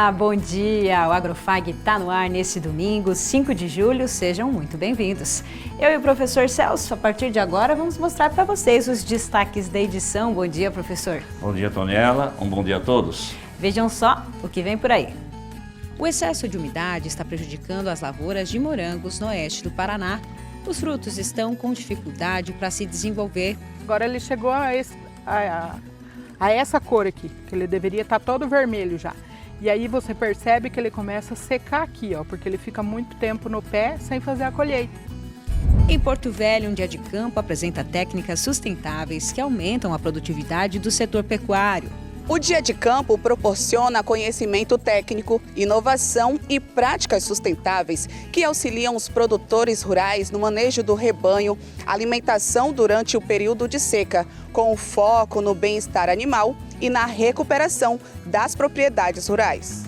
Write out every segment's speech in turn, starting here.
Olá, bom dia! O Agrofag está no ar nesse domingo, 5 de julho. Sejam muito bem-vindos. Eu e o professor Celso, a partir de agora, vamos mostrar para vocês os destaques da edição. Bom dia, professor. Bom dia, Toniela. Um bom dia a todos. Vejam só o que vem por aí. O excesso de umidade está prejudicando as lavouras de morangos no oeste do Paraná. Os frutos estão com dificuldade para se desenvolver. Agora ele chegou a essa cor aqui, que ele deveria estar todo vermelho já. E aí você percebe que ele começa a secar aqui, ó, porque ele fica muito tempo no pé sem fazer a colheita. Em Porto Velho, um dia de campo apresenta técnicas sustentáveis que aumentam a produtividade do setor pecuário. O Dia de Campo proporciona conhecimento técnico, inovação e práticas sustentáveis que auxiliam os produtores rurais no manejo do rebanho, alimentação durante o período de seca, com foco no bem-estar animal e na recuperação das propriedades rurais.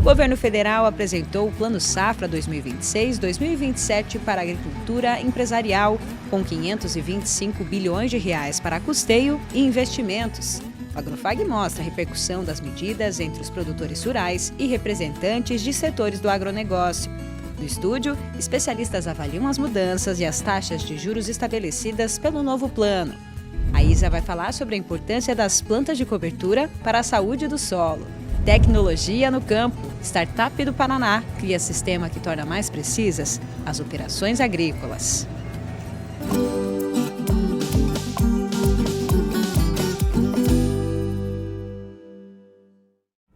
O governo federal apresentou o Plano Safra 2026-2027 para a agricultura empresarial, com 525 bilhões de reais para custeio e investimentos. O Agrofag mostra a repercussão das medidas entre os produtores rurais e representantes de setores do agronegócio. No estúdio, especialistas avaliam as mudanças e as taxas de juros estabelecidas pelo novo plano. A Isa vai falar sobre a importância das plantas de cobertura para a saúde do solo. Tecnologia no campo. Startup do Paraná cria sistema que torna mais precisas as operações agrícolas.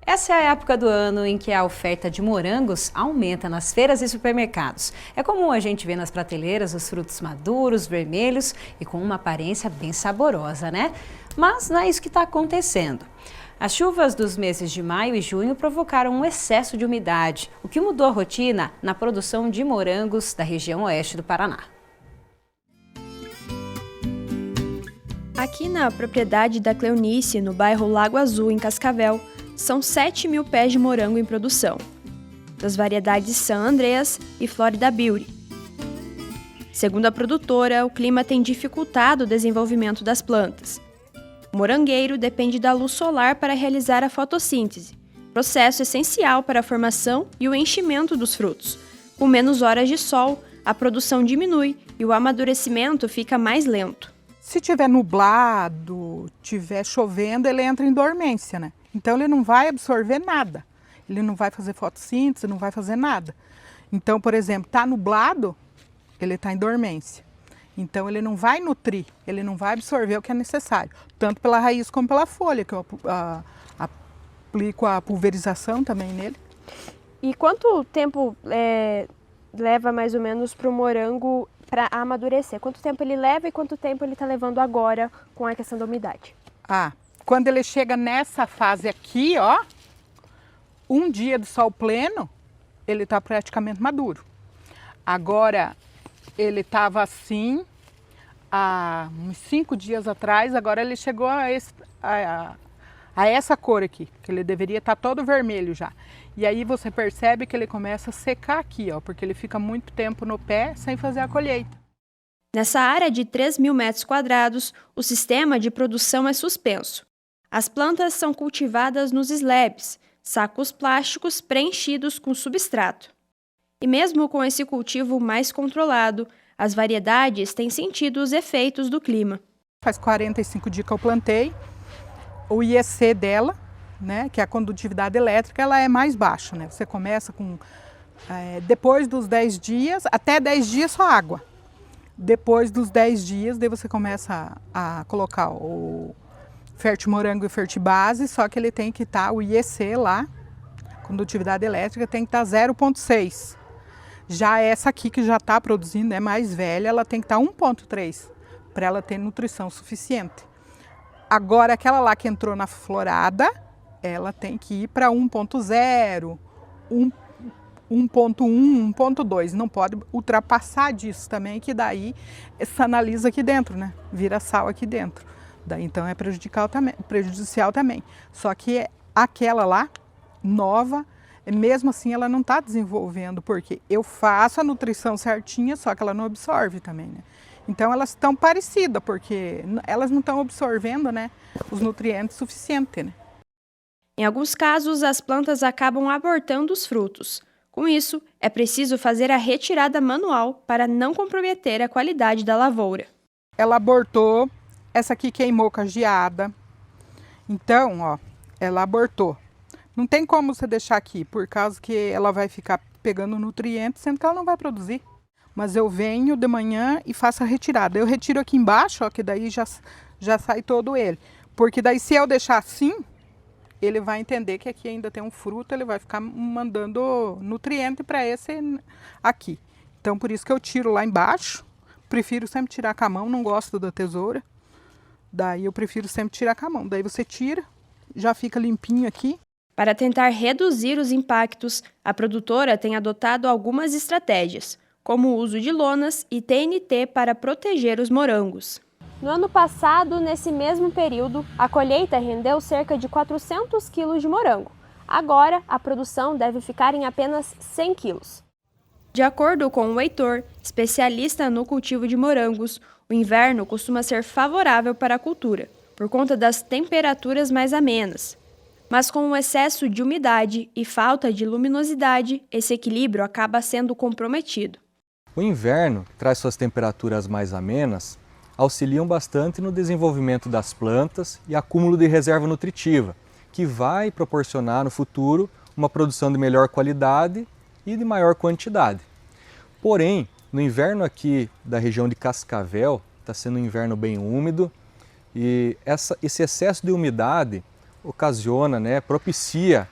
Essa é a época do ano em que a oferta de morangos aumenta nas feiras e supermercados. É comum a gente ver nas prateleiras os frutos maduros, vermelhos e com uma aparência bem saborosa, né? Mas não é isso que está acontecendo. As chuvas dos meses de maio e junho provocaram um excesso de umidade, o que mudou a rotina na produção de morangos da região oeste do Paraná. Aqui na propriedade da Cleonice, no bairro Lago Azul, em Cascavel, são 7.000 pés de morango em produção, das variedades San Andreas e Florida Beauty. Segundo a produtora, o clima tem dificultado o desenvolvimento das plantas. O morangueiro depende da luz solar para realizar a fotossíntese, processo essencial para a formação e o enchimento dos frutos. Com menos horas de sol, a produção diminui e o amadurecimento fica mais lento. Se tiver nublado, tiver chovendo, ele entra em dormência, né? Então ele não vai absorver nada, ele não vai fazer fotossíntese, não vai fazer nada. Então, por exemplo, está nublado, ele está em dormência. Então ele não vai nutrir, ele não vai absorver o que é necessário, tanto pela raiz como pela folha, que eu aplico a pulverização também nele. E quanto tempo leva mais ou menos para o morango para amadurecer? Quanto tempo ele leva e quanto tempo ele está levando agora com a questão da umidade? Quando ele chega nessa fase aqui, ó, um dia de sol pleno, ele está praticamente maduro. Agora, ele estava assim há uns 5 dias atrás, agora ele chegou a essa cor aqui, que ele deveria estar todo vermelho já. E aí você percebe que ele começa a secar aqui, ó, porque ele fica muito tempo no pé sem fazer a colheita. Nessa área de 3.000 metros quadrados, o sistema de produção é suspenso. As plantas são cultivadas nos slabs, sacos plásticos preenchidos com substrato. E mesmo com esse cultivo mais controlado, as variedades têm sentido os efeitos do clima. Faz 45 dias que eu plantei. O IEC dela, né, que é a condutividade elétrica, ela é mais baixa, né? Você começa com, depois dos 10 dias, até 10 dias só água. Depois dos 10 dias, daí você começa a colocar o Fertimorango e Fertibase, só que ele tem que estar, o IEC lá, condutividade elétrica, tem que estar 0,6. Já essa aqui, que já está produzindo, é mais velha, ela tem que estar 1,3, para ela ter nutrição suficiente. Agora, aquela lá que entrou na florada, ela tem que ir para 1,0, 1,1, 1,2. Não pode ultrapassar disso também, que daí sanaliza aqui dentro, né? Vira sal aqui dentro. Daí, então é prejudicial também. Só que aquela lá, nova, mesmo assim ela não está desenvolvendo, porque eu faço a nutrição certinha, só que ela não absorve também, né? Então elas estão parecidas, porque elas não estão absorvendo, né, os nutrientes suficientes, né? Em alguns casos, as plantas acabam abortando os frutos. Com isso, é preciso fazer a retirada manual para não comprometer a qualidade da lavoura. Ela abortou, essa aqui queimou com a geada. Então, ó, ela abortou. Não tem como você deixar aqui, por causa que ela vai ficar pegando nutrientes, sendo que ela não vai produzir. Mas eu venho de manhã e faço a retirada. Eu retiro aqui embaixo, ó, que daí já sai todo ele. Porque daí se eu deixar assim, ele vai entender que aqui ainda tem um fruto, ele vai ficar mandando nutriente para esse aqui. Então, por isso que eu tiro lá embaixo. Prefiro sempre tirar com a mão, não gosto da tesoura. Daí eu prefiro sempre tirar com a mão. Daí você tira, já fica limpinho aqui. Para tentar reduzir os impactos, a produtora tem adotado algumas estratégias, como o uso de lonas e TNT para proteger os morangos. No ano passado, nesse mesmo período, a colheita rendeu cerca de 400 quilos de morango. Agora, a produção deve ficar em apenas 100 quilos. De acordo com o Heitor, especialista no cultivo de morangos, o inverno costuma ser favorável para a cultura, por conta das temperaturas mais amenas. Mas com o excesso de umidade e falta de luminosidade, esse equilíbrio acaba sendo comprometido. O inverno traz suas temperaturas mais amenas, auxiliam bastante no desenvolvimento das plantas e acúmulo de reserva nutritiva, que vai proporcionar no futuro uma produção de melhor qualidade e de maior quantidade. Porém, no inverno aqui da região de Cascavel, está sendo um inverno bem úmido e esse excesso de umidade ocasiona, propicia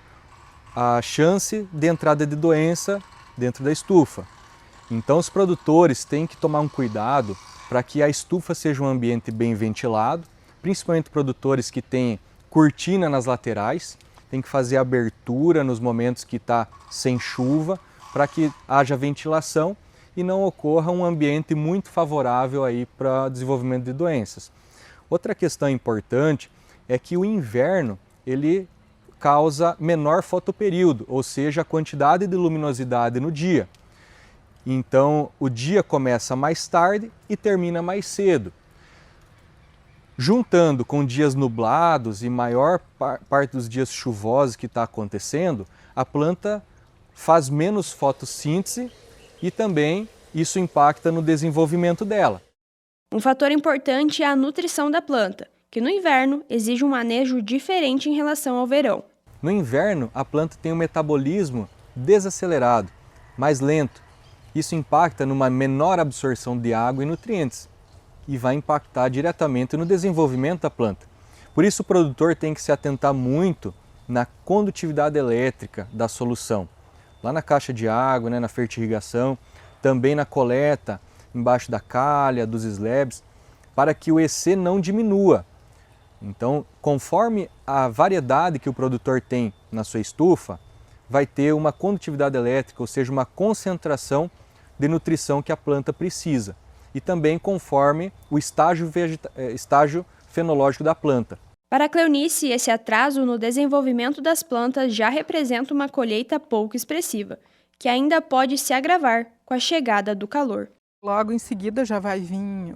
a chance de entrada de doença dentro da estufa. Então os produtores têm que tomar um cuidado para que a estufa seja um ambiente bem ventilado, principalmente produtores que têm cortina nas laterais, tem que fazer abertura nos momentos que está sem chuva, para que haja ventilação e não ocorra um ambiente muito favorável aí para o desenvolvimento de doenças. Outra questão importante é que o inverno ele causa menor fotoperíodo, ou seja, a quantidade de luminosidade no dia. Então, o dia começa mais tarde e termina mais cedo. Juntando com dias nublados e maior parte dos dias chuvosos que está acontecendo, a planta faz menos fotossíntese e também isso impacta no desenvolvimento dela. Um fator importante é a nutrição da planta, que no inverno exige um manejo diferente em relação ao verão. No inverno, a planta tem um metabolismo desacelerado, mais lento. Isso impacta numa menor absorção de água e nutrientes e vai impactar diretamente no desenvolvimento da planta. Por isso o produtor tem que se atentar muito na condutividade elétrica da solução. Lá na caixa de água, na fertirrigação, também na coleta, embaixo da calha, dos slabs, para que o EC não diminua. Então, conforme a variedade que o produtor tem na sua estufa, vai ter uma condutividade elétrica, ou seja, uma concentração de nutrição que a planta precisa. E também conforme o estágio fenológico da planta. Para a Cleonice, esse atraso no desenvolvimento das plantas já representa uma colheita pouco expressiva, que ainda pode se agravar com a chegada do calor. Logo em seguida já vai vir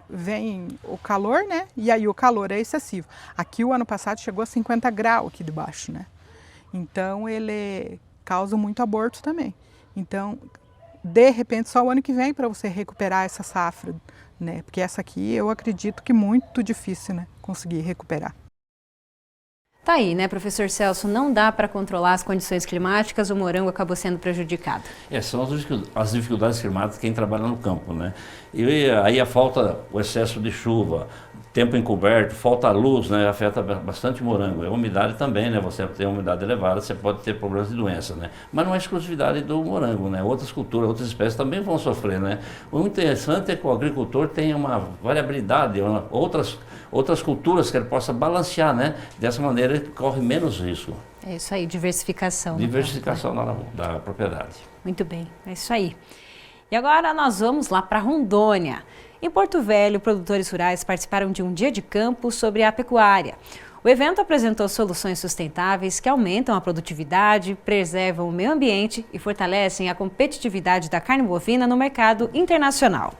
vem o calor, E aí o calor é excessivo. Aqui o ano passado chegou a 50 graus aqui debaixo, Então ele causa muito aborto também. Então, de repente, só o ano que vem para você recuperar essa safra, Porque essa aqui eu acredito que muito difícil, conseguir recuperar. Tá aí, professor Celso? Não dá para controlar as condições climáticas, o morango acabou sendo prejudicado. São as dificuldades climáticas de quem trabalha no campo, E aí a falta, o excesso de chuva, tempo encoberto, falta luz, afeta bastante o morango. A umidade também, Você tem umidade elevada, você pode ter problemas de doença, Mas não é exclusividade do morango, Outras culturas, outras espécies também vão sofrer, O interessante é que o agricultor tem uma variabilidade, outras culturas que ele possa balancear, Dessa maneira ele corre menos risco. É isso aí, diversificação. Diversificação da propriedade. Muito bem, é isso aí. E agora nós vamos lá para Rondônia. Em Porto Velho, produtores rurais participaram de um dia de campo sobre a pecuária. O evento apresentou soluções sustentáveis que aumentam a produtividade, preservam o meio ambiente e fortalecem a competitividade da carne bovina no mercado internacional.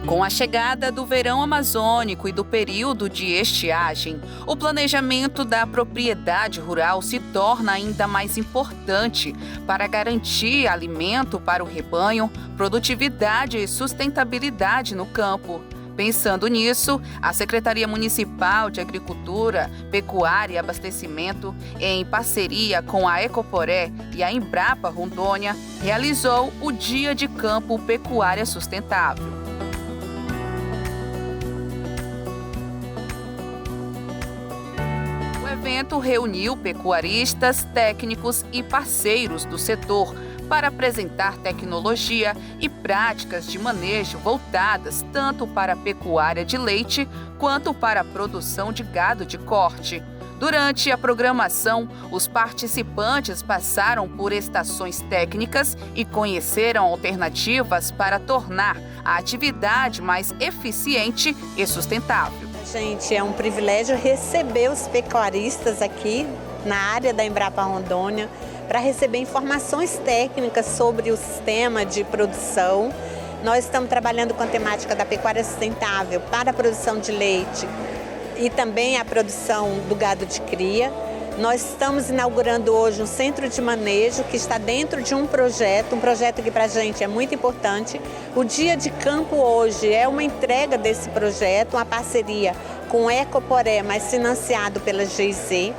Com a chegada do verão amazônico e do período de estiagem, o planejamento da propriedade rural se torna ainda mais importante para garantir alimento para o rebanho, produtividade e sustentabilidade no campo. Pensando nisso, a Secretaria Municipal de Agricultura, Pecuária e Abastecimento, em parceria com a Ecoporé e a Embrapa Rondônia, realizou o Dia de Campo Pecuária Sustentável. O evento reuniu pecuaristas, técnicos e parceiros do setor para apresentar tecnologia e práticas de manejo voltadas tanto para a pecuária de leite quanto para a produção de gado de corte. Durante a programação, os participantes passaram por estações técnicas e conheceram alternativas para tornar a atividade mais eficiente e sustentável. Gente, é um privilégio receber os pecuaristas aqui na área da Embrapa Rondônia para receber informações técnicas sobre o sistema de produção. Nós estamos trabalhando com a temática da pecuária sustentável para a produção de leite e também a produção do gado de cria. Nós estamos inaugurando hoje um centro de manejo que está dentro de um projeto que para a gente é muito importante. O Dia de Campo hoje é uma entrega desse projeto, uma parceria com o Ecoporé, mas financiado pela GIZ.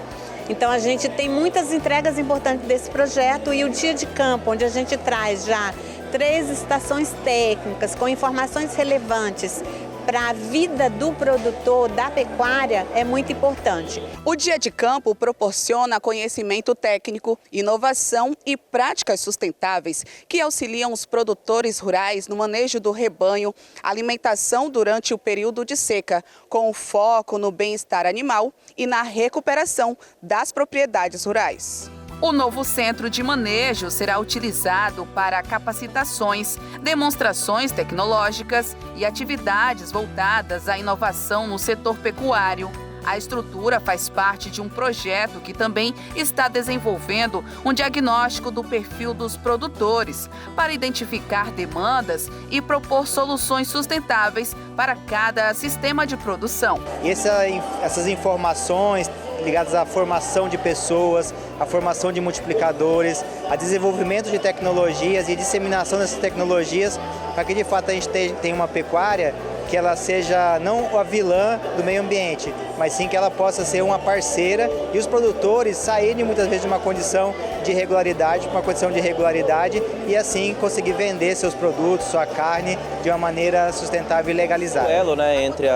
Então a gente tem muitas entregas importantes desse projeto e o Dia de Campo, onde a gente traz já 3 estações técnicas com informações relevantes para a vida do produtor, da pecuária, é muito importante. O Dia de Campo proporciona conhecimento técnico, inovação e práticas sustentáveis que auxiliam os produtores rurais no manejo do rebanho, alimentação durante o período de seca, com foco no bem-estar animal e na recuperação das propriedades rurais. O novo centro de manejo será utilizado para capacitações, demonstrações tecnológicas e atividades voltadas à inovação no setor pecuário. A estrutura faz parte de um projeto que também está desenvolvendo um diagnóstico do perfil dos produtores para identificar demandas e propor soluções sustentáveis para cada sistema de produção. Essas informações ligadas à formação de pessoas, à formação de multiplicadores, a desenvolvimento de tecnologias e disseminação dessas tecnologias para que de fato a gente tenha uma pecuária que ela seja não a vilã do meio ambiente, mas sim que ela possa ser uma parceira e os produtores saírem muitas vezes de uma condição de irregularidade para uma condição de regularidade e assim conseguir vender seus produtos, sua carne de uma maneira sustentável e legalizada. O elo, entre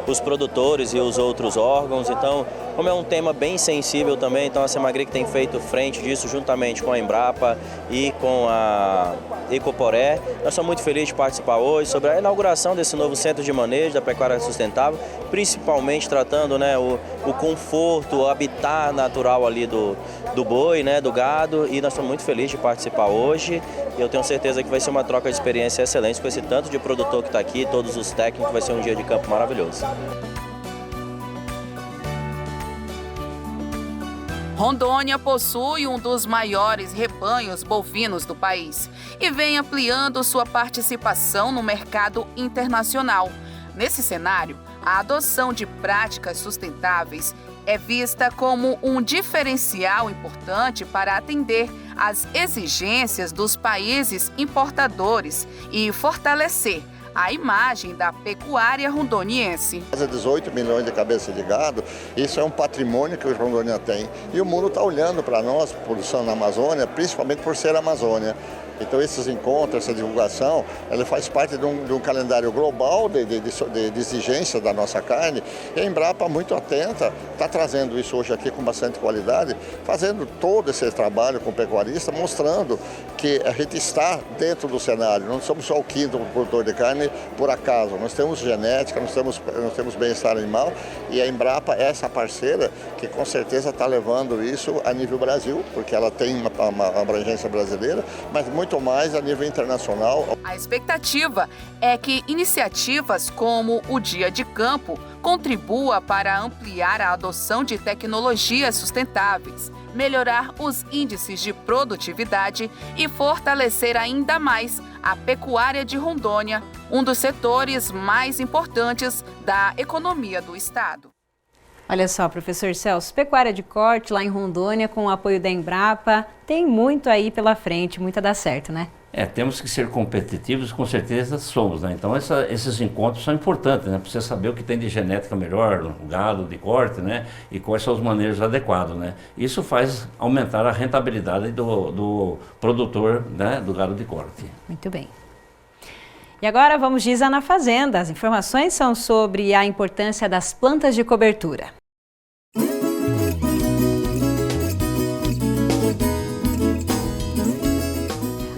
os produtores e os outros órgãos, então como é um tema bem sensível também, então a Semagric tem feito frente disso juntamente com a Embrapa e com a Ecoporé. Nós estamos muito felizes de participar hoje sobre a inauguração desse novo centro de manejo da pecuária sustentável, principalmente tratando o conforto, o habitat natural ali do boi, do gado, e nós estamos muito felizes de participar hoje. E eu tenho certeza que vai ser uma troca de experiência excelente com esse tanto de produtor que está aqui, todos os técnicos, vai ser um dia de campo maravilhoso. Rondônia possui um dos maiores rebanhos bovinos do país e vem ampliando sua participação no mercado internacional. Nesse cenário, a adoção de práticas sustentáveis é vista como um diferencial importante para atender às exigências dos países importadores e fortalecer a imagem da pecuária rondoniense. Quase 18 milhões de cabeças de gado, isso é um patrimônio que o Rondônia tem. E o mundo está olhando para nós, produção na Amazônia, principalmente por ser Amazônia. Então esses encontros, essa divulgação, ela faz parte de um calendário global de exigência da nossa carne. E a Embrapa, muito atenta, está trazendo isso hoje aqui com bastante qualidade, fazendo todo esse trabalho com o pecuarista, mostrando que a gente está dentro do cenário. Não somos só o quinto produtor de carne por acaso. Nós temos genética, nós temos bem-estar animal e a Embrapa é essa parceira que com certeza está levando isso a nível Brasil, porque ela tem uma abrangência brasileira, mas muito mais a nível internacional. A expectativa é que iniciativas como o Dia de Campo contribua para ampliar a adoção de tecnologias sustentáveis, melhorar os índices de produtividade e fortalecer ainda mais a pecuária de Rondônia, um dos setores mais importantes da economia do estado. Olha só, professor Celso, pecuária de corte lá em Rondônia, com o apoio da Embrapa, tem muito aí pela frente, muito a dar certo, né? Temos que ser competitivos, com certeza somos, né? Então esses encontros são importantes, né? Para você saber o que tem de genética melhor, o gado de corte, né? E quais são os manejos adequados, né? Isso faz aumentar a rentabilidade do produtor, né? Do gado de corte. Muito bem. E agora vamos de Isa na Fazenda. As informações são sobre a importância das plantas de cobertura.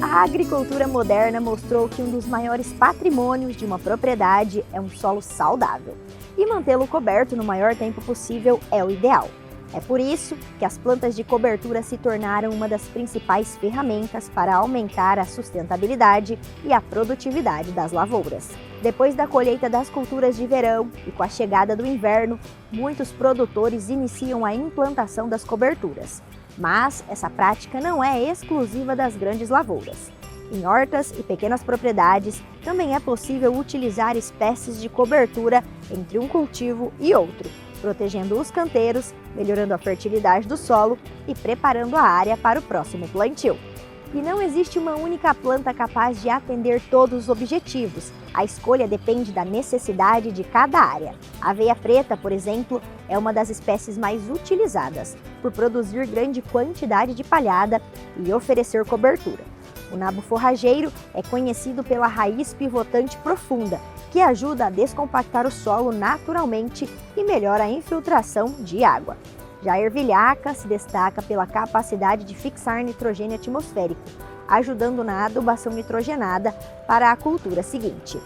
A agricultura moderna mostrou que um dos maiores patrimônios de uma propriedade é um solo saudável. E mantê-lo coberto no maior tempo possível é o ideal. É por isso que as plantas de cobertura se tornaram uma das principais ferramentas para aumentar a sustentabilidade e a produtividade das lavouras. Depois da colheita das culturas de verão e com a chegada do inverno, muitos produtores iniciam a implantação das coberturas. Mas essa prática não é exclusiva das grandes lavouras. Em hortas e pequenas propriedades, também é possível utilizar espécies de cobertura entre um cultivo e outro, protegendo os canteiros, melhorando a fertilidade do solo e preparando a área para o próximo plantio. E não existe uma única planta capaz de atender todos os objetivos. A escolha depende da necessidade de cada área. A aveia preta, por exemplo, é uma das espécies mais utilizadas, por produzir grande quantidade de palhada e oferecer cobertura. O nabo forrageiro é conhecido pela raiz pivotante profunda, que ajuda a descompactar o solo naturalmente e melhora a infiltração de água. Já a ervilhaca se destaca pela capacidade de fixar nitrogênio atmosférico, ajudando na adubação nitrogenada para a cultura seguinte.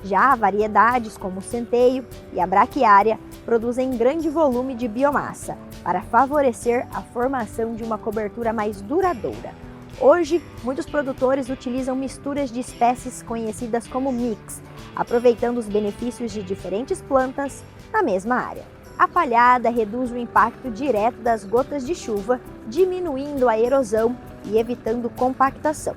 Já variedades como o centeio e a braquiária produzem grande volume de biomassa para favorecer a formação de uma cobertura mais duradoura. Hoje, muitos produtores utilizam misturas de espécies conhecidas como mix, aproveitando os benefícios de diferentes plantas na mesma área. A palhada reduz o impacto direto das gotas de chuva, diminuindo a erosão e evitando compactação.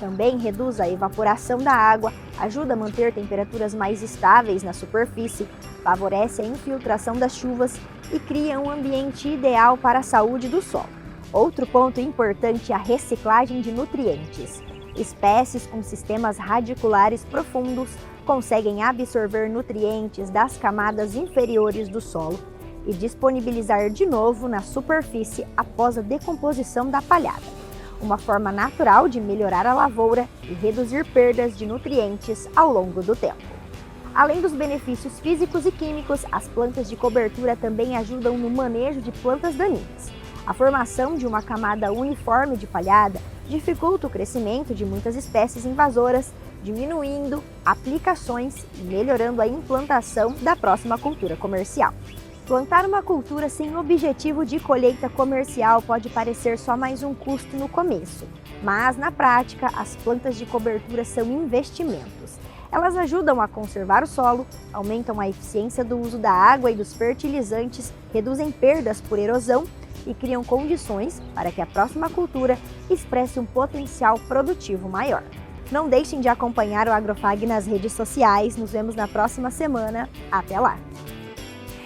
Também reduz a evaporação da água, ajuda a manter temperaturas mais estáveis na superfície, favorece a infiltração das chuvas e cria um ambiente ideal para a saúde do solo. Outro ponto importante é a reciclagem de nutrientes. Espécies com sistemas radiculares profundos conseguem absorver nutrientes das camadas inferiores do solo e disponibilizar de novo na superfície após a decomposição da palhada. Uma forma natural de melhorar a lavoura e reduzir perdas de nutrientes ao longo do tempo. Além dos benefícios físicos e químicos, as plantas de cobertura também ajudam no manejo de plantas daninhas. A formação de uma camada uniforme de palhada dificulta o crescimento de muitas espécies invasoras, diminuindo aplicações e melhorando a implantação da próxima cultura comercial. Plantar uma cultura sem objetivo de colheita comercial pode parecer só mais um custo no começo, mas na prática as plantas de cobertura são investimentos. Elas ajudam a conservar o solo, aumentam a eficiência do uso da água e dos fertilizantes, reduzem perdas por erosão e criam condições para que a próxima cultura expresse um potencial produtivo maior. Não deixem de acompanhar o Agrofag nas redes sociais. Nos vemos na próxima semana. Até lá!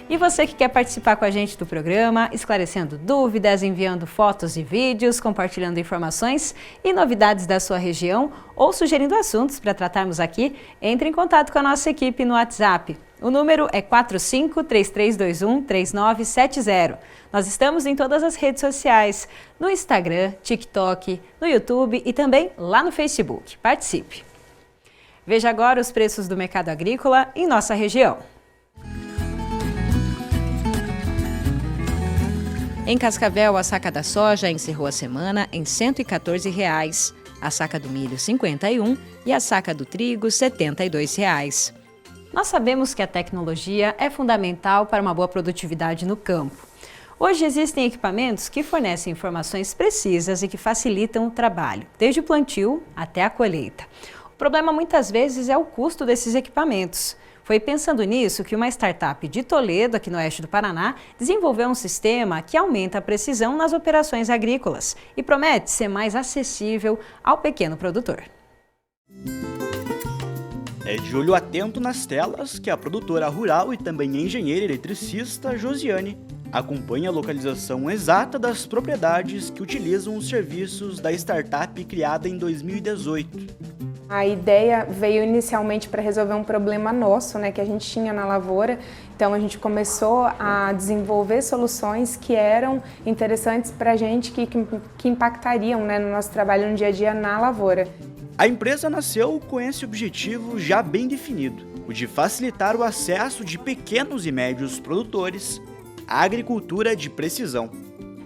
E você que quer participar com a gente do programa, esclarecendo dúvidas, enviando fotos e vídeos, compartilhando informações e novidades da sua região ou sugerindo assuntos para tratarmos aqui, entre em contato com a nossa equipe no WhatsApp. O número é 4533213970. Nós estamos em todas as redes sociais, no Instagram, TikTok, no YouTube e também lá no Facebook. Participe! Veja agora os preços do mercado agrícola em nossa região. Em Cascavel, a saca da soja encerrou a semana em R$ 114,00, a saca do milho R$ 51,00 e a saca do trigo R$ 72,00. Nós sabemos que a tecnologia é fundamental para uma boa produtividade no campo. Hoje existem equipamentos que fornecem informações precisas e que facilitam o trabalho, desde o plantio até a colheita. O problema muitas vezes é o custo desses equipamentos. Foi pensando nisso que uma startup de Toledo, aqui no oeste do Paraná, desenvolveu um sistema que aumenta a precisão nas operações agrícolas e promete ser mais acessível ao pequeno produtor. É de olho atento nas telas que a produtora rural e também engenheira eletricista Josiane acompanha a localização exata das propriedades que utilizam os serviços da startup criada em 2018. A ideia veio inicialmente para resolver um problema nosso, né, que a gente tinha na lavoura. Então a gente começou a desenvolver soluções que eram interessantes para a gente, que impactariam, né, no nosso trabalho no dia a dia na lavoura. A empresa nasceu com esse objetivo já bem definido, o de facilitar o acesso de pequenos e médios produtores à agricultura de precisão.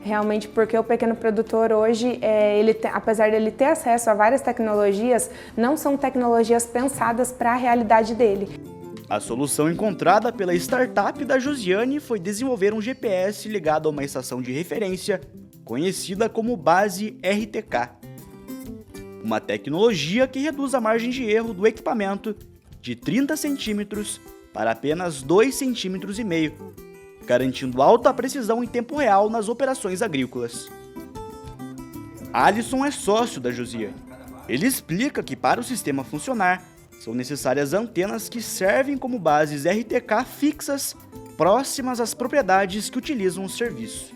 Realmente porque o pequeno produtor hoje, apesar dele ter acesso a várias tecnologias, não são tecnologias pensadas para a realidade dele. A solução encontrada pela startup da Josiane foi desenvolver um GPS ligado a uma estação de referência, conhecida como base RTK. Uma tecnologia que reduz a margem de erro do equipamento de 30 centímetros para apenas 2,5 centímetros, garantindo alta precisão em tempo real nas operações agrícolas. Alisson é sócio da Josiane. Ele explica que para o sistema funcionar, são necessárias antenas que servem como bases RTK fixas próximas às propriedades que utilizam o serviço.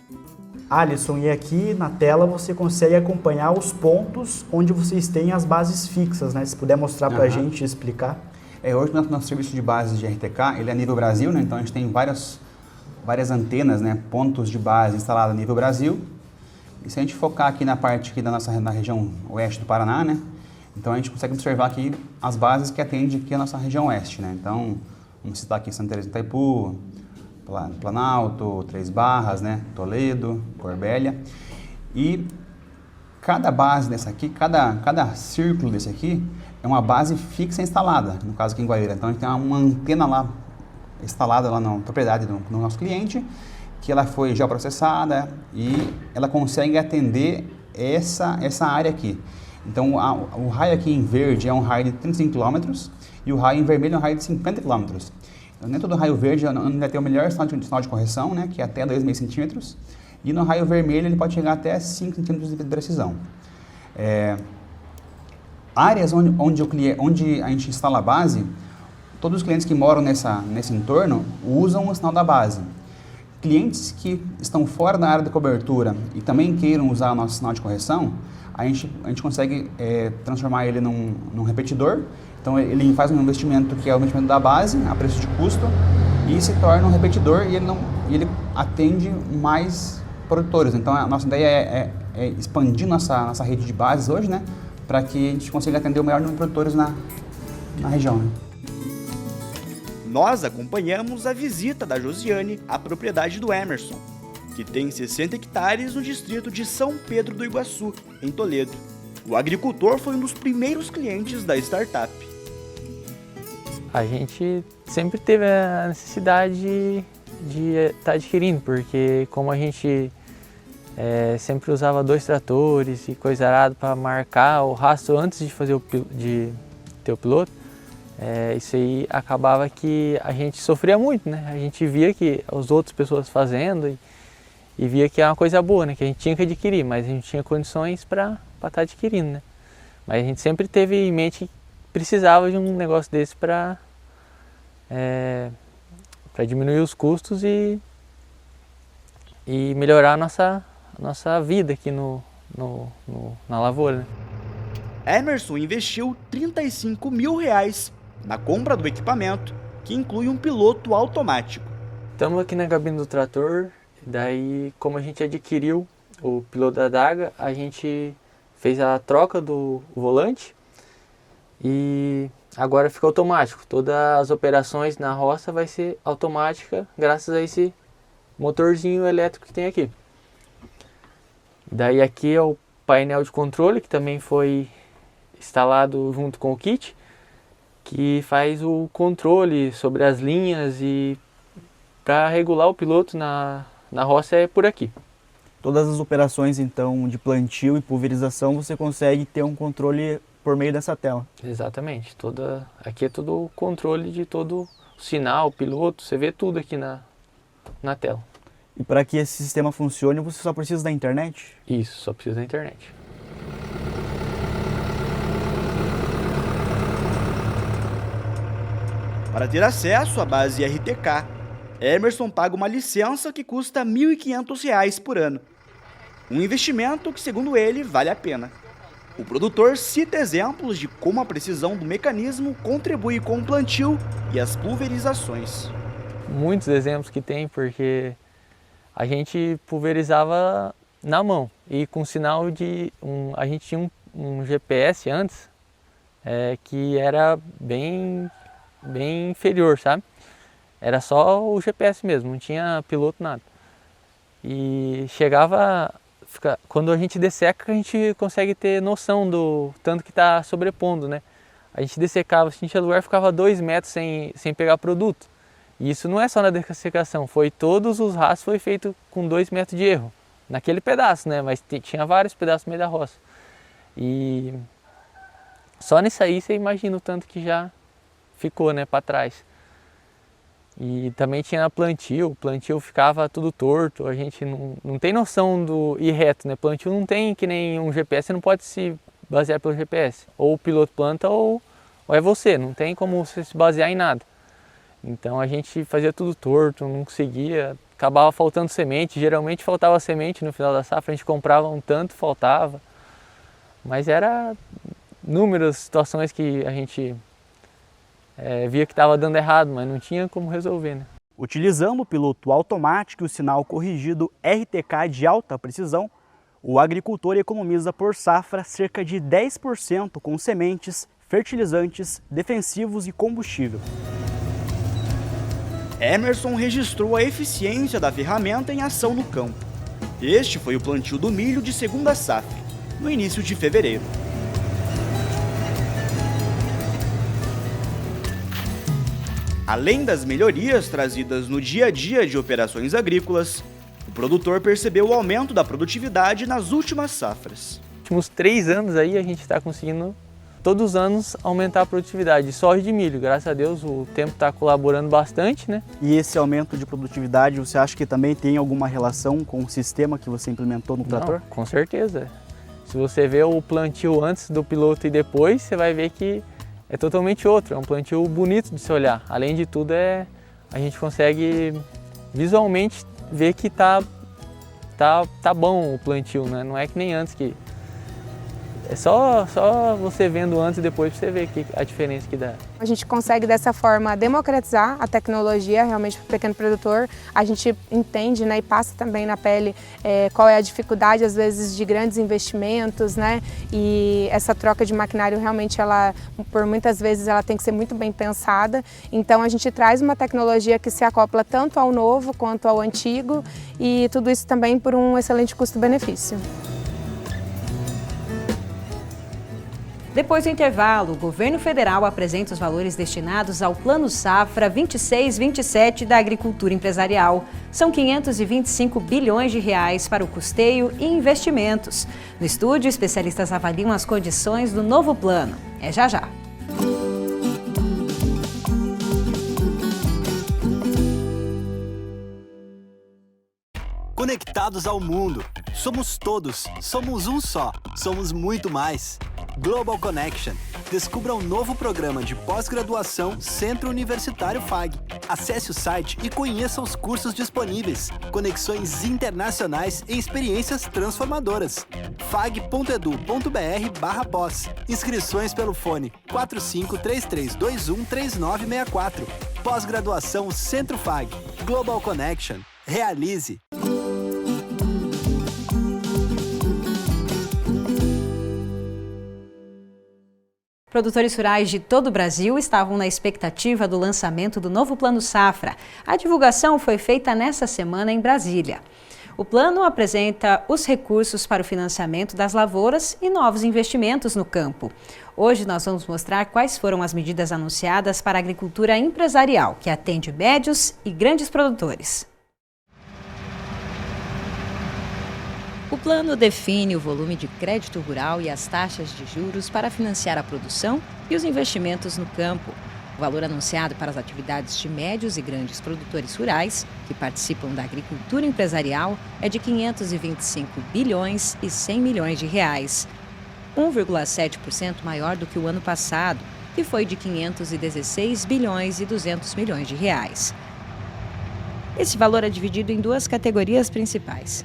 Alisson, e aqui na tela você consegue acompanhar os pontos onde vocês têm as bases fixas, né? Se puder mostrar para a gente e explicar. Hoje o nosso serviço de bases de RTK, ele é a nível Brasil, né? Então a gente tem várias antenas, né? Pontos de base instalados a nível Brasil. E se a gente focar aqui na parte aqui na região oeste do Paraná, né? Então a gente consegue observar aqui as bases que atendem aqui a nossa região oeste, né? Então, vamos citar aqui Santa Teresa de Itaipu, Planalto, Três Barras, né? Toledo, Corbélia. E cada base dessa aqui, cada círculo desse aqui é uma base fixa instalada, no caso aqui em Guaíra. Então a gente tem uma antena lá instalada lá na propriedade do nosso cliente, que ela foi geoprocessada e ela consegue atender essa área aqui. Então o raio aqui em verde é um raio de 35 km e o raio em vermelho é um raio de 50 km. Dentro do raio verde, onde vai ter o melhor sinal de correção, né, que é até 2,5 centímetros, e no raio vermelho ele pode chegar até 5 centímetros de precisão. Áreas onde a gente instala a base, todos os clientes que moram nesse entorno usam o sinal da base. Clientes que estão fora da área de cobertura e também queiram usar o nosso sinal de correção, a gente consegue transformar ele num repetidor. Então ele faz um investimento que é o investimento da base, a preço de custo, e se torna um repetidor e ele atende mais produtores. Então a nossa ideia é expandir nossa rede de bases hoje, né, para que a gente consiga atender o maior número de produtores na região. Né? Nós acompanhamos a visita da Josiane à propriedade do Emerson, que tem 60 hectares no distrito de São Pedro do Iguaçu, em Toledo. O agricultor foi um dos primeiros clientes da startup. A gente sempre teve a necessidade de estar adquirindo, porque como a gente sempre usava 2 tratores e coisa arada para marcar o rastro antes de fazer de ter o piloto, isso aí acabava que a gente sofria muito, né? A gente via que as outras pessoas fazendo e via que é uma coisa boa, né? Que a gente tinha que adquirir, mas a gente tinha condições para estar adquirindo, né? Mas a gente sempre teve em mente que precisava de um negócio desse para diminuir os custos e melhorar a nossa vida aqui na lavoura. Né? Emerson investiu R$35 mil na compra do equipamento, que inclui um piloto automático. Estamos aqui na cabine do trator, daí como a gente adquiriu o piloto da adaga, a gente fez a troca do volante e agora fica automático. Todas as operações na roça vai ser automática graças a esse motorzinho elétrico que tem aqui. Daí aqui é o painel de controle que também foi instalado junto com o kit, que faz o controle sobre as linhas e para regular o piloto na roça é por aqui. Todas as operações então de plantio e pulverização você consegue ter um controle por meio dessa tela. Exatamente. Aqui é todo o controle de todo o sinal, o piloto, você vê tudo aqui na tela. E para que esse sistema funcione, você só precisa da internet? Isso, só precisa da internet. Para ter acesso à base RTK, Emerson paga uma licença que custa R$ 1.500 por ano. Um investimento que, segundo ele, vale a pena. O produtor cita exemplos de como a precisão do mecanismo contribui com o plantio e as pulverizações. Muitos exemplos que tem, porque a gente pulverizava na mão e com sinal de... a gente tinha um GPS antes que era bem inferior, sabe? Era só o GPS mesmo, não tinha piloto, nada. E chegava... Quando a gente desseca, a gente consegue ter noção do tanto que está sobrepondo, né? A gente dessecava, se tinha lugar, ficava 2 metros sem pegar produto. E isso não é só na dessecação, todos os rastros foi feito com 2 metros de erro. Naquele pedaço, né? Mas tinha vários pedaços no meio da roça. E só nisso aí você imagina o tanto que já ficou, né, para trás. E também tinha plantio, o plantio ficava tudo torto, a gente não tem noção do ir reto, né? Plantio não tem que nem um GPS, você não pode se basear pelo GPS. Ou o piloto planta ou é você, não tem como você se basear em nada. Então a gente fazia tudo torto, não conseguia, acabava faltando semente, geralmente faltava semente no final da safra, a gente comprava um tanto, faltava. Mas era inúmeras situações que a gente via que estava dando errado, mas não tinha como resolver, né? Utilizando o piloto automático e o sinal corrigido RTK de alta precisão, o agricultor economiza por safra cerca de 10% com sementes, fertilizantes, defensivos e combustível. Emerson registrou a eficiência da ferramenta em ação no campo. Este foi o plantio do milho de segunda safra, no início de fevereiro. Além das melhorias trazidas no dia a dia de operações agrícolas, o produtor percebeu o aumento da produtividade nas últimas safras. Nos últimos 3 anos aí a gente está conseguindo, todos os anos, aumentar a produtividade de soja e de milho. Graças a Deus o tempo está colaborando bastante, né? E esse aumento de produtividade, você acha que também tem alguma relação com o sistema que você implementou no trator? Não, com certeza. Se você vê o plantio antes do piloto e depois, você vai ver que é totalmente outro, é um plantio bonito de se olhar. Além de tudo, a gente consegue visualmente ver que tá bom o plantio, né? Não é que nem antes, que é só você vendo antes e depois para você ver a diferença que dá. A gente consegue dessa forma democratizar a tecnologia realmente para o pequeno produtor. A gente entende, né, e passa também na pele qual é a dificuldade às vezes de grandes investimentos, né? E essa troca de maquinário realmente por muitas vezes ela tem que ser muito bem pensada. Então a gente traz uma tecnologia que se acopla tanto ao novo quanto ao antigo e tudo isso também por um excelente custo-benefício. Depois do intervalo, o governo federal apresenta os valores destinados ao Plano Safra 26-27 da agricultura empresarial. São 525 bilhões de reais para o custeio e investimentos. No estúdio, especialistas avaliam as condições do novo plano. É já já. Conectados ao mundo. Somos todos. Somos um só. Somos muito mais. Global Connection. Descubra um novo programa de pós-graduação Centro Universitário FAG. Acesse o site e conheça os cursos disponíveis. Conexões internacionais e experiências transformadoras. fag.edu.br/pós. Inscrições pelo fone 4533213964. Pós-graduação Centro FAG. Global Connection. Realize. Produtores rurais de todo o Brasil estavam na expectativa do lançamento do novo Plano Safra. A divulgação foi feita nesta semana em Brasília. O plano apresenta os recursos para o financiamento das lavouras e novos investimentos no campo. Hoje nós vamos mostrar quais foram as medidas anunciadas para a agricultura empresarial, que atende médios e grandes produtores. O plano define o volume de crédito rural e as taxas de juros para financiar a produção e os investimentos no campo. O valor anunciado para as atividades de médios e grandes produtores rurais, que participam da agricultura empresarial, é de 525 bilhões e 100 milhões de reais, 1,7% maior do que o ano passado. que foi de 516 bilhões e 200 milhões de reais. Esse valor é dividido em duas categorias principais.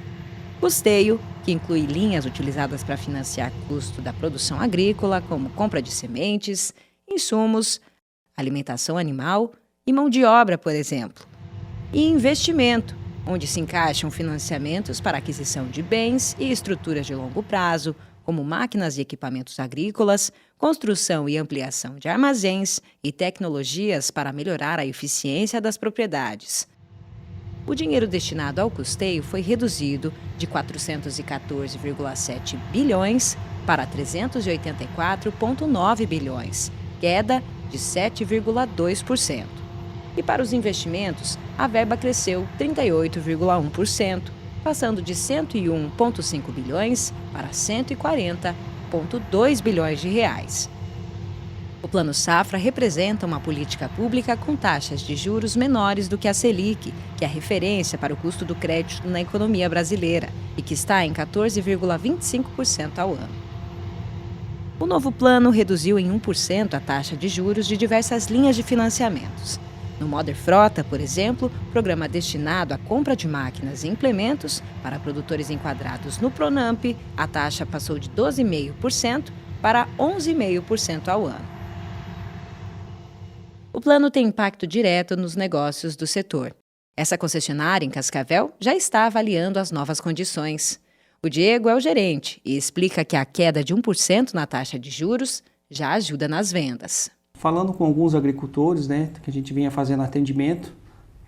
Custeio, que inclui linhas utilizadas para financiar custo da produção agrícola, como compra de sementes, insumos, alimentação animal e mão de obra, por exemplo. E investimento, onde se encaixam financiamentos para aquisição de bens e estruturas de longo prazo, como máquinas e equipamentos agrícolas, construção e ampliação de armazéns e tecnologias para melhorar a eficiência das propriedades. O dinheiro destinado ao custeio foi reduzido de 414,7 bilhões para 384,9 bilhões, queda de 7,2%. E para os investimentos, a verba cresceu 38,1%, passando de 101,5 bilhões para 140,2 bilhões de reais. O Plano Safra representa uma política pública com taxas de juros menores do que a Selic, que é a referência para o custo do crédito na economia brasileira e que está em 14,25% ao ano. O novo plano reduziu em 1% a taxa de juros de diversas linhas de financiamentos. No Moder Frota, por exemplo, programa destinado à compra de máquinas e implementos para produtores enquadrados no Pronamp, a taxa passou de 12,5% para 11,5% ao ano. O plano tem impacto direto nos negócios do setor. Essa concessionária em Cascavel já está avaliando as novas condições. O Diego é o gerente e explica que a queda de 1% na taxa de juros já ajuda nas vendas. Falando com alguns agricultores, que a gente vinha fazendo atendimento,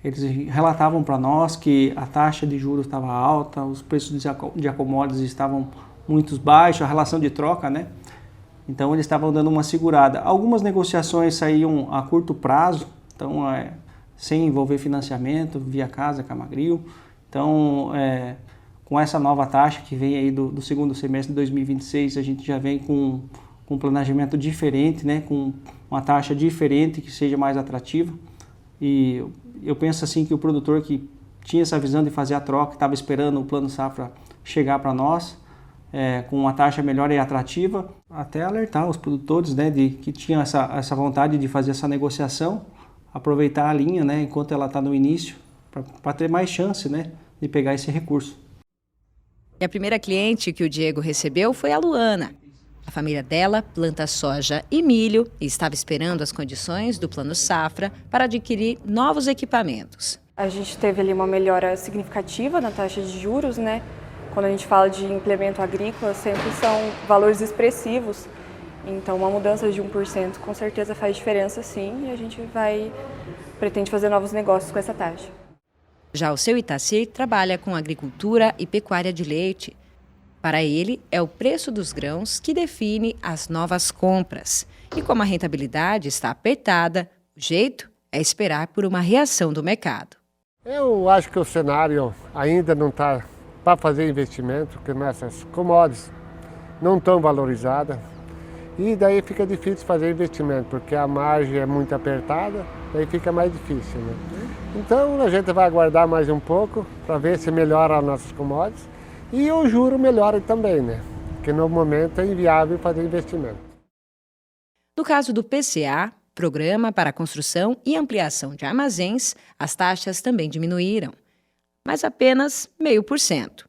eles relatavam para nós que a taxa de juros estava alta, os preços de commodities estavam muito baixos, a relação de troca, Então eles estavam dando uma segurada. Algumas negociações saíam a curto prazo, então sem envolver financiamento, via Casa Camagril. Então, com essa nova taxa que vem aí do segundo semestre de 2026, a gente já vem com um planejamento diferente, com uma taxa diferente que seja mais atrativa. E eu penso assim que o produtor que tinha essa visão de fazer a troca, estava esperando o Plano Safra chegar para nós, com uma taxa melhor e atrativa, até alertar os produtores que tinham essa vontade de fazer essa negociação, aproveitar a linha enquanto ela está no início, para ter mais chance de pegar esse recurso. E a primeira cliente que o Diego recebeu foi a Luana. A família dela planta soja e milho e estava esperando as condições do Plano Safra para adquirir novos equipamentos. A gente teve ali uma melhora significativa na taxa de juros, Quando a gente fala de implemento agrícola, sempre são valores expressivos. Então, uma mudança de 1% com certeza faz diferença, sim, e a gente pretende fazer novos negócios com essa taxa. Já o seu Itacir trabalha com agricultura e pecuária de leite. Para ele, é o preço dos grãos que define as novas compras. E como a rentabilidade está apertada, o jeito é esperar por uma reação do mercado. Eu acho que o cenário ainda não está para fazer investimento, porque essas commodities não estão valorizadas. E daí fica difícil fazer investimento, porque a margem é muito apertada, daí fica mais difícil. Então a gente vai aguardar mais um pouco para ver se melhora as nossas commodities. E o juro melhora também, porque no momento é inviável fazer investimento. No caso do PCA, Programa para a Construção e Ampliação de Armazéns, as taxas também diminuíram, mas apenas 0,5%.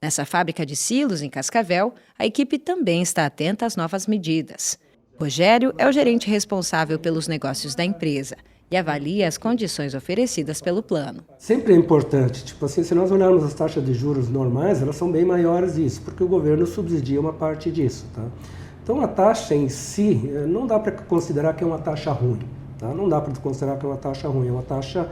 Nessa fábrica de silos em Cascavel, a equipe também está atenta às novas medidas. Rogério é o gerente responsável pelos negócios da empresa e avalia as condições oferecidas pelo plano. Sempre é importante, se nós olharmos as taxas de juros normais, elas são bem maiores disso, porque o governo subsidia uma parte disso. Então a taxa em si, não dá para considerar que é uma taxa ruim. Não dá para considerar que é uma taxa ruim, é uma taxa,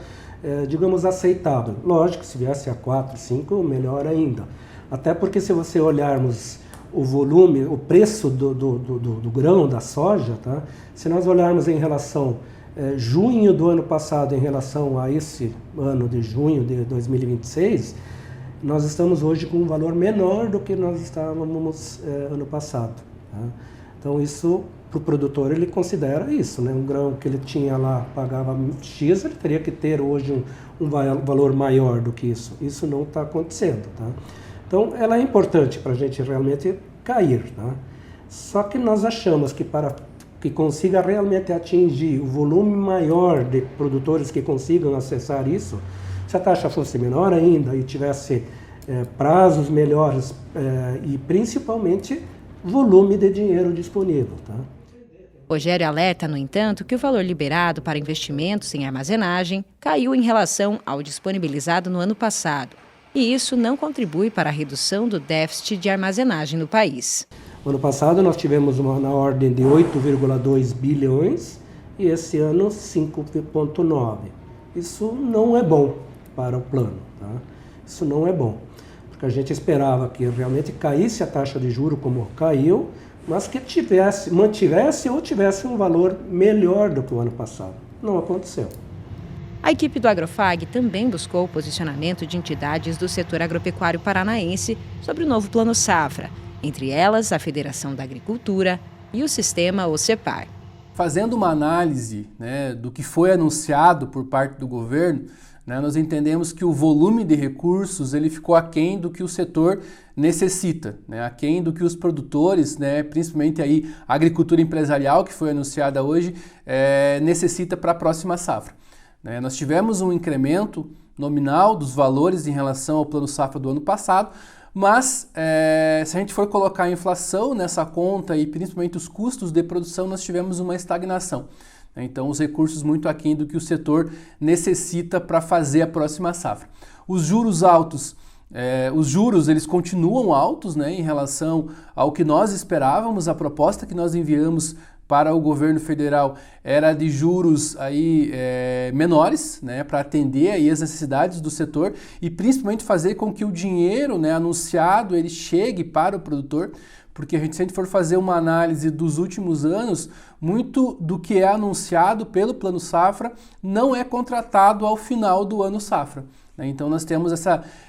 digamos, aceitável. Lógico, se viesse a 4, 5, melhor ainda. Até porque se você olharmos o volume, o preço do grão, da soja, se nós olharmos em relação junho do ano passado em relação a esse ano de junho de 2026, nós estamos hoje com um valor menor do que nós estávamos ano passado. Então isso, para o produtor, ele considera isso, um grão que ele tinha lá, pagava X, ele teria que ter hoje um valor maior do que isso. Isso não está acontecendo. Então ela é importante para a gente realmente cair. Só que nós achamos que para que consiga realmente atingir o volume maior de produtores que consigam acessar isso, se a taxa fosse menor ainda e tivesse prazos melhores e principalmente volume de dinheiro disponível. Tá? Rogério alerta, no entanto, que o valor liberado para investimentos em armazenagem caiu em relação ao disponibilizado no ano passado. E isso não contribui para a redução do déficit de armazenagem no país. No ano passado nós tivemos na ordem de 8,2 bilhões e esse ano 5,9. Isso não é bom para o plano. Tá? Isso não é bom, porque a gente esperava que realmente caísse a taxa de juros como caiu, mas que mantivesse ou tivesse um valor melhor do que o ano passado. Não aconteceu. A equipe do Agrofag também buscou o posicionamento de entidades do setor agropecuário paranaense sobre o novo Plano Safra, entre elas a Federação da Agricultura e o sistema OCEPAR. Fazendo uma análise, do que foi anunciado por parte do governo, nós entendemos que o volume de recursos ele ficou aquém do que o setor necessita, aquém do que os produtores, principalmente aí a agricultura empresarial que foi anunciada hoje, necessita para a próxima safra. Nós tivemos um incremento nominal dos valores em relação ao Plano Safra do ano passado, mas se a gente for colocar a inflação nessa conta e principalmente os custos de produção, nós tivemos uma estagnação. Então, os recursos muito aquém do que o setor necessita para fazer a próxima safra. Os juros altos, eles continuam altos em relação ao que nós esperávamos. A proposta que nós enviamos para o governo federal era de juros aí, menores, para atender aí as necessidades do setor e principalmente fazer com que o dinheiro anunciado ele chegue para o produtor. Porque se a gente for fazer uma análise dos últimos anos, muito do que é anunciado pelo Plano Safra não é contratado ao final do ano Safra. Então nós temos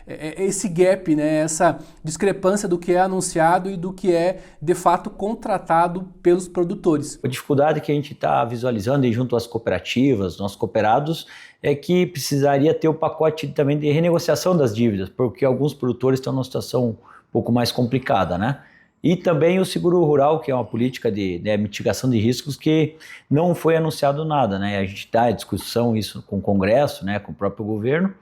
esse gap, essa discrepância do que é anunciado e do que é de fato contratado pelos produtores. A dificuldade que a gente está visualizando aí junto às cooperativas, nossos cooperados, é que precisaria ter o pacote também de renegociação das dívidas, porque alguns produtores estão numa situação um pouco mais complicada, E também o seguro rural, que é uma política de mitigação de riscos que não foi anunciado nada, A gente está em discussão isso com o Congresso, com o próprio governo,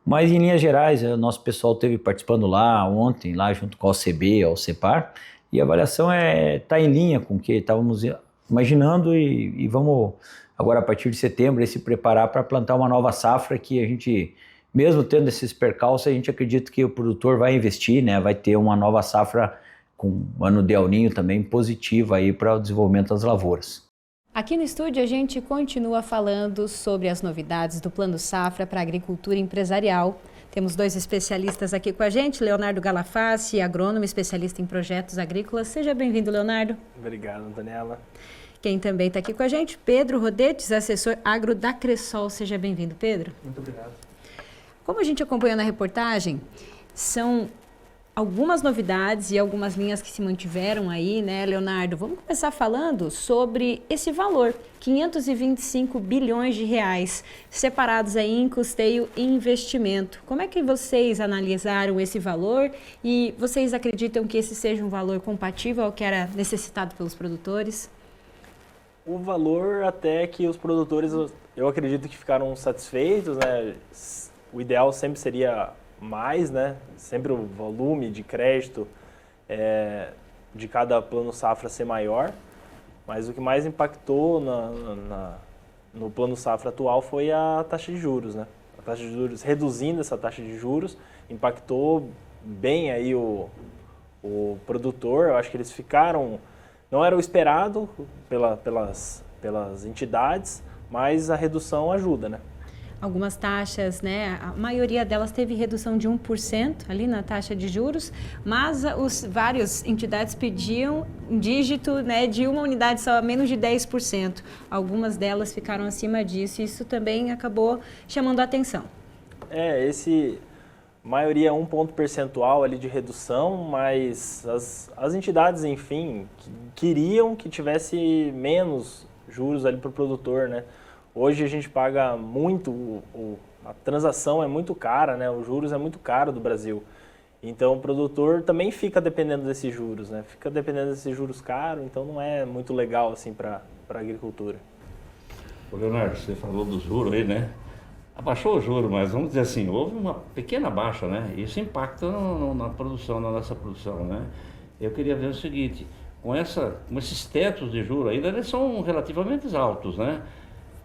mas em linhas gerais, o nosso pessoal esteve participando lá ontem, lá junto com a OCB, a OCEPAR, e a avaliação está em linha com o que estávamos imaginando e vamos agora a partir de setembro se preparar para plantar uma nova safra que a gente, mesmo tendo esses percalços, a gente acredita que o produtor vai investir, vai ter uma nova safra com um ano de El Niño também positivo aí para o desenvolvimento das lavouras. Aqui no estúdio a gente continua falando sobre as novidades do Plano Safra para a agricultura empresarial. Temos dois especialistas aqui com a gente, Leonardo Galafassi, agrônomo especialista em projetos agrícolas. Seja bem-vindo, Leonardo. Obrigado, Daniela. Quem também está aqui com a gente, Pedro Rodetes, assessor agro da Cressol. Seja bem-vindo, Pedro. Muito obrigado. Como a gente acompanhou na reportagem, são algumas novidades e algumas linhas que se mantiveram aí, Leonardo? Vamos começar falando sobre esse valor, 525 bilhões de reais, separados aí em custeio e investimento. Como é que vocês analisaram esse valor e vocês acreditam que esse seja um valor compatível ao que era necessitado pelos produtores? O valor até que os produtores, eu acredito que ficaram satisfeitos, O ideal sempre seria mais, sempre o volume de crédito de cada plano safra ser maior, mas o que mais impactou no plano safra atual foi a taxa de juros, A taxa de juros, reduzindo essa taxa de juros, impactou bem aí o produtor. Eu acho que eles ficaram, não era o esperado pelas entidades, mas a redução ajuda, Algumas taxas, a maioria delas teve redução de 1% ali na taxa de juros, mas várias entidades pediam um dígito de uma unidade só, menos de 10%. Algumas delas ficaram acima disso e isso também acabou chamando a atenção. Maioria é 1 ponto percentual ali de redução, mas as entidades, enfim, queriam que tivesse menos juros ali para o produtor, Hoje a gente paga muito, a transação é muito cara, os juros é muito caro do Brasil. Então o produtor também fica dependendo desses juros, né? Fica dependendo desses juros caros, então não é muito legal assim para a agricultura. Ô Leonardo, você falou do juro aí, né? Abaixou o juro, mas vamos dizer assim, houve uma pequena baixa, né? Isso impacta na produção, na nossa produção, né? Eu queria ver o seguinte, com esses tetos de juro ainda, eles são relativamente altos, né?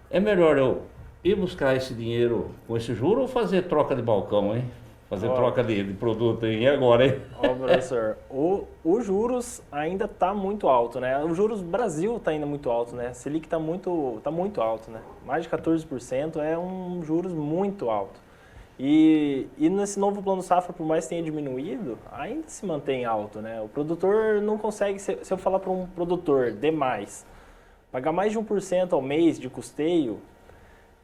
É melhor eu ir buscar esse dinheiro com esse juro ou fazer troca de balcão, hein? Fazer troca de produto, hein? E agora, hein? Ó, professor, os juros ainda tá muito alto, né? Os juros do Brasil tá ainda muito alto, né? Selic tá muito alto, né? Mais de 14% é um juros muito alto. E nesse novo plano safra, por mais que tenha diminuído, ainda se mantém alto, né? O produtor não consegue, se eu falar para um produtor demais, pagar mais de 1% ao mês de custeio,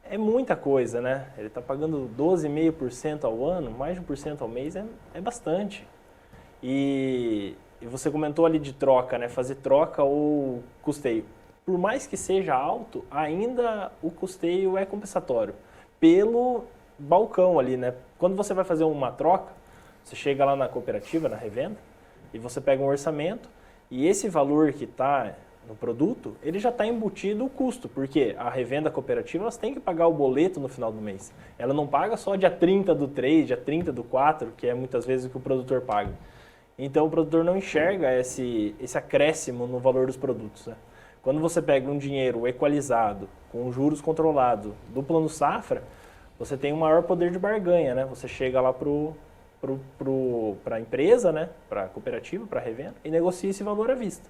é muita coisa, né? Ele está pagando 12,5% ao ano, mais de 1% ao mês é bastante. E você comentou ali de troca, né? Fazer troca ou custeio. Por mais que seja alto, ainda o custeio é compensatório. Pelo balcão ali, né? Quando você vai fazer uma troca, você chega lá na cooperativa, na revenda, e você pega um orçamento, e esse valor que está no produto, ele já está embutido o custo, porque a revenda cooperativa, elas têm que pagar o boleto no final do mês. Ela não paga só dia 30 do 3, dia 30 do 4, que é muitas vezes o que o produtor paga. Então o produtor não enxerga esse acréscimo no valor dos produtos, né? Quando você pega um dinheiro equalizado, com juros controlados do plano safra, você tem um maior poder de barganha, né? Você chega lá para a empresa, né? Para a cooperativa, para a revenda, e negocia esse valor à vista.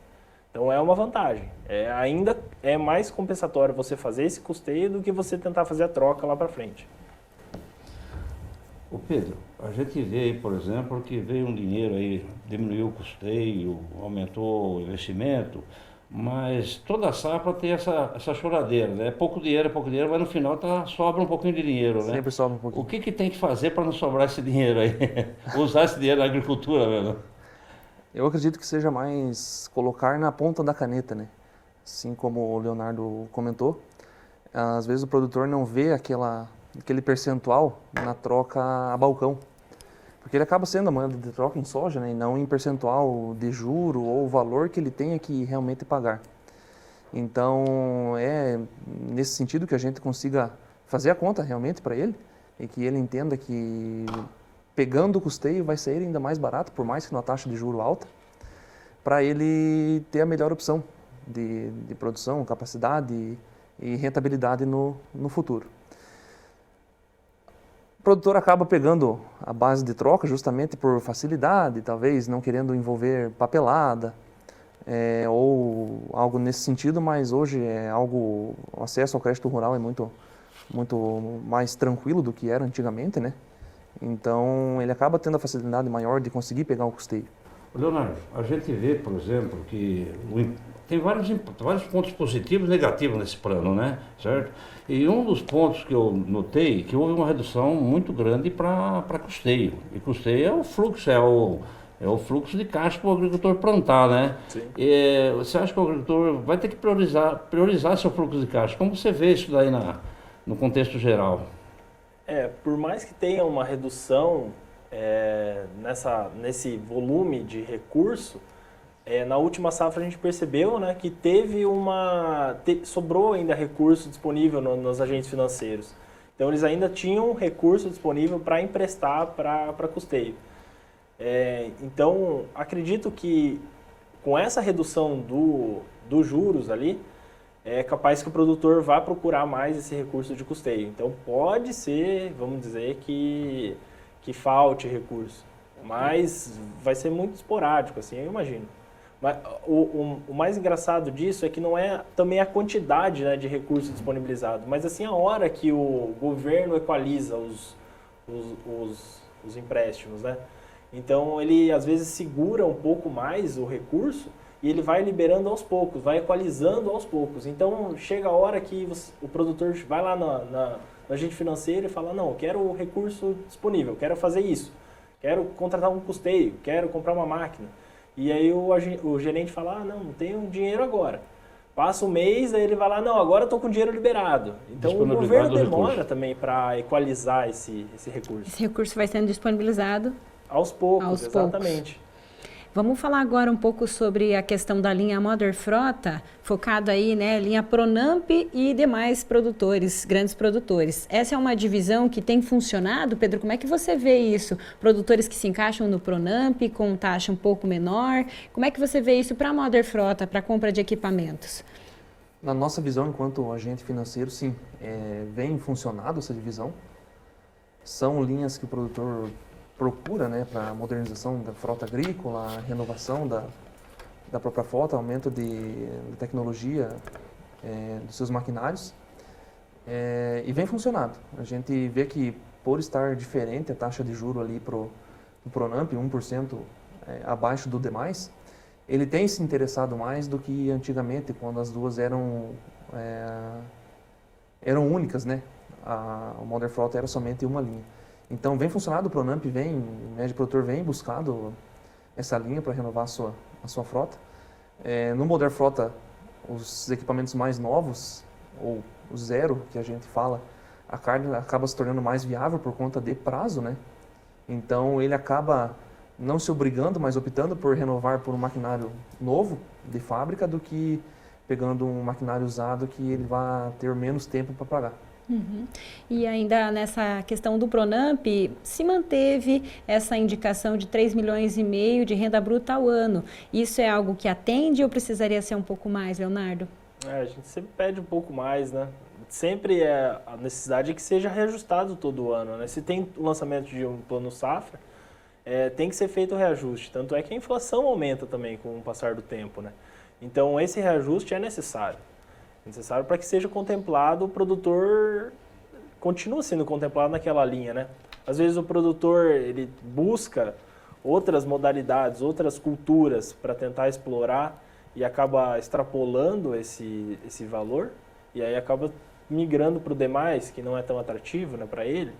Então é uma vantagem. Ainda é mais compensatório você fazer esse custeio do que você tentar fazer a troca lá para frente. Ô Pedro, a gente vê aí, por exemplo, que veio um dinheiro aí, diminuiu o custeio, aumentou o investimento, mas toda a safra tem essa choradeira, né? É pouco dinheiro, mas no final sobra um pouquinho de dinheiro, né? Sempre sobra um pouquinho. O que tem que fazer para não sobrar esse dinheiro aí? Usar esse dinheiro na agricultura, velho? Eu acredito que seja mais colocar na ponta da caneta, né? Assim como o Leonardo comentou, às vezes o produtor não vê aquele percentual na troca a balcão, porque ele acaba sendo a moeda de troca em soja, né? E não em percentual de juro ou o valor que ele tenha que realmente pagar. Então é nesse sentido que a gente consiga fazer a conta realmente para ele e que ele entenda que pegando o custeio vai sair ainda mais barato, por mais que numa taxa de juro alta, para ele ter a melhor opção de produção, capacidade e rentabilidade no futuro. O produtor acaba pegando a base de troca justamente por facilidade, talvez não querendo envolver papelada ou algo nesse sentido, mas hoje o acesso ao crédito rural é muito mais tranquilo do que era antigamente, né? Então, ele acaba tendo a facilidade maior de conseguir pegar o custeio. Leonardo, a gente vê, por exemplo, que tem vários pontos positivos e negativos nesse plano, né? Certo? E um dos pontos que eu notei é que houve uma redução muito grande para custeio. E custeio é o fluxo, é o fluxo de caixa para o agricultor plantar, né? Sim. Você acha que o agricultor vai ter que priorizar seu fluxo de caixa? Como você vê isso daí no contexto geral? Por mais que tenha uma redução nesse volume de recurso, na última safra a gente percebeu, né, que sobrou ainda recurso disponível nos agentes financeiros. Então eles ainda tinham recurso disponível para emprestar para custeio. Então acredito que com essa redução dos juros ali, é capaz que o produtor vá procurar mais esse recurso de custeio. Então pode ser, vamos dizer, que falte recurso, mas vai ser muito esporádico, assim, eu imagino. Mas o mais engraçado disso é que não é também a quantidade, né, de recursos disponibilizados, mas assim a hora que o governo equaliza os empréstimos, né? Então ele às vezes segura um pouco mais o recurso e ele vai liberando aos poucos, vai equalizando aos poucos. Então chega a hora que o produtor vai lá no agente financeiro e fala, não, eu quero o recurso disponível, quero fazer isso, quero contratar um custeio, quero comprar uma máquina. E aí o gerente fala, não tenho dinheiro agora. Passa um mês, aí ele vai lá, não, agora eu estou com dinheiro liberado. Então o governo demora também para equalizar esse recurso. Esse recurso vai sendo disponibilizado Aos poucos, exatamente. Vamos falar agora um pouco sobre a questão da linha Moder Frota, focado aí, né, linha Pronamp e demais produtores, grandes produtores. Essa é uma divisão que tem funcionado, Pedro? Como é que você vê isso? Produtores que se encaixam no Pronamp com taxa um pouco menor. Como é que você vê isso para a Moder Frota, para a compra de equipamentos? Na nossa visão, enquanto agente financeiro, sim, vem funcionando essa divisão. São linhas que o produtor procura, né, para a modernização da frota agrícola, renovação da própria frota, aumento de tecnologia dos seus maquinários, e vem funcionando. A gente vê que, por estar diferente a taxa de juro ali para o Pronamp, 1% abaixo do demais, ele tem se interessado mais do que antigamente, quando as duas eram únicas, né? O Moder Frota era somente uma linha. Então, vem funcionando, o Pronamp o médio produtor vem buscando essa linha para renovar a sua frota. No Moder Frota, os equipamentos mais novos, ou o zero, que a gente fala, a carne acaba se tornando mais viável por conta de prazo, né? Então, ele acaba não se obrigando, mas optando por renovar por um maquinário novo, de fábrica, do que pegando um maquinário usado que ele vai ter menos tempo para pagar. Uhum. E ainda nessa questão do Pronamp, se manteve essa indicação de 3,5 milhões de renda bruta ao ano. Isso é algo que atende ou precisaria ser um pouco mais, Leonardo? A gente sempre pede um pouco mais, né? Sempre a necessidade é que seja reajustado todo ano, né? Se tem o lançamento de um plano safra, tem que ser feito o reajuste. Tanto é que a inflação aumenta também com o passar do tempo, né? Então, esse reajuste é necessário. Necessário para que seja contemplado, o produtor continua sendo contemplado naquela linha, né? Às vezes o produtor ele busca outras modalidades, outras culturas para tentar explorar e acaba extrapolando esse valor e aí acaba migrando para o demais, que não é tão atrativo, né, para ele.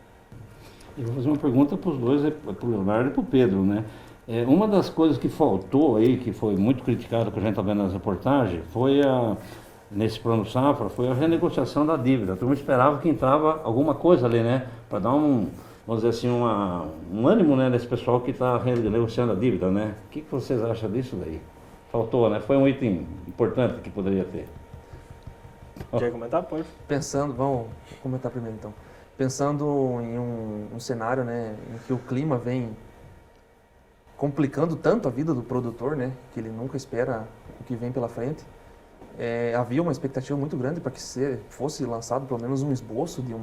Eu vou fazer uma pergunta para os dois, para o Leonardo e para o Pedro, né? Uma das coisas que faltou aí, que foi muito criticado, que a gente está vendo nas reportagens, nesse plano safra, foi a renegociação da dívida. A turma esperava que entrava alguma coisa ali, né? Para dar vamos dizer assim, um ânimo, né, nesse pessoal que está renegociando a dívida, né? O que vocês acham disso daí? Faltou, né? Foi um item importante que poderia ter. Quer comentar? Pode. Vamos comentar primeiro então. Pensando em um cenário, né, em que o clima vem complicando tanto a vida do produtor, né, que ele nunca espera o que vem pela frente. Havia uma expectativa muito grande para que fosse lançado pelo menos um esboço de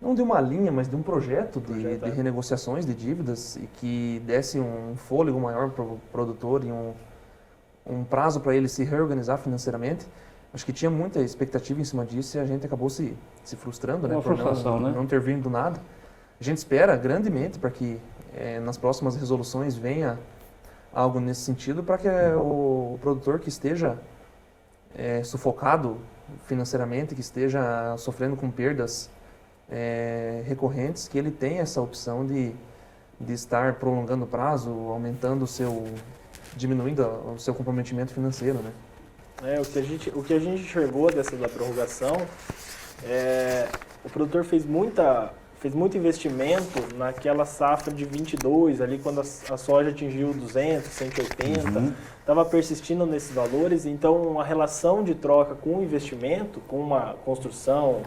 não de uma linha, mas de um projeto de renegociações de dívidas e que desse um fôlego maior para o produtor e um prazo para ele se reorganizar financeiramente. Acho que tinha muita expectativa em cima disso e a gente acabou se frustrando, né, por não ter vindo nada. A gente espera grandemente para que nas próximas resoluções venha algo nesse sentido, para que o produtor que esteja sufocado financeiramente, que esteja sofrendo com perdas recorrentes, que ele tenha essa opção de estar prolongando o prazo, diminuindo o seu comprometimento financeiro, né? O que a gente enxergou da prorrogação, o produtor fez muito investimento naquela safra de 22, ali quando a soja atingiu 200, 180, estava persistindo nesses valores, então a relação de troca com o investimento, com uma construção,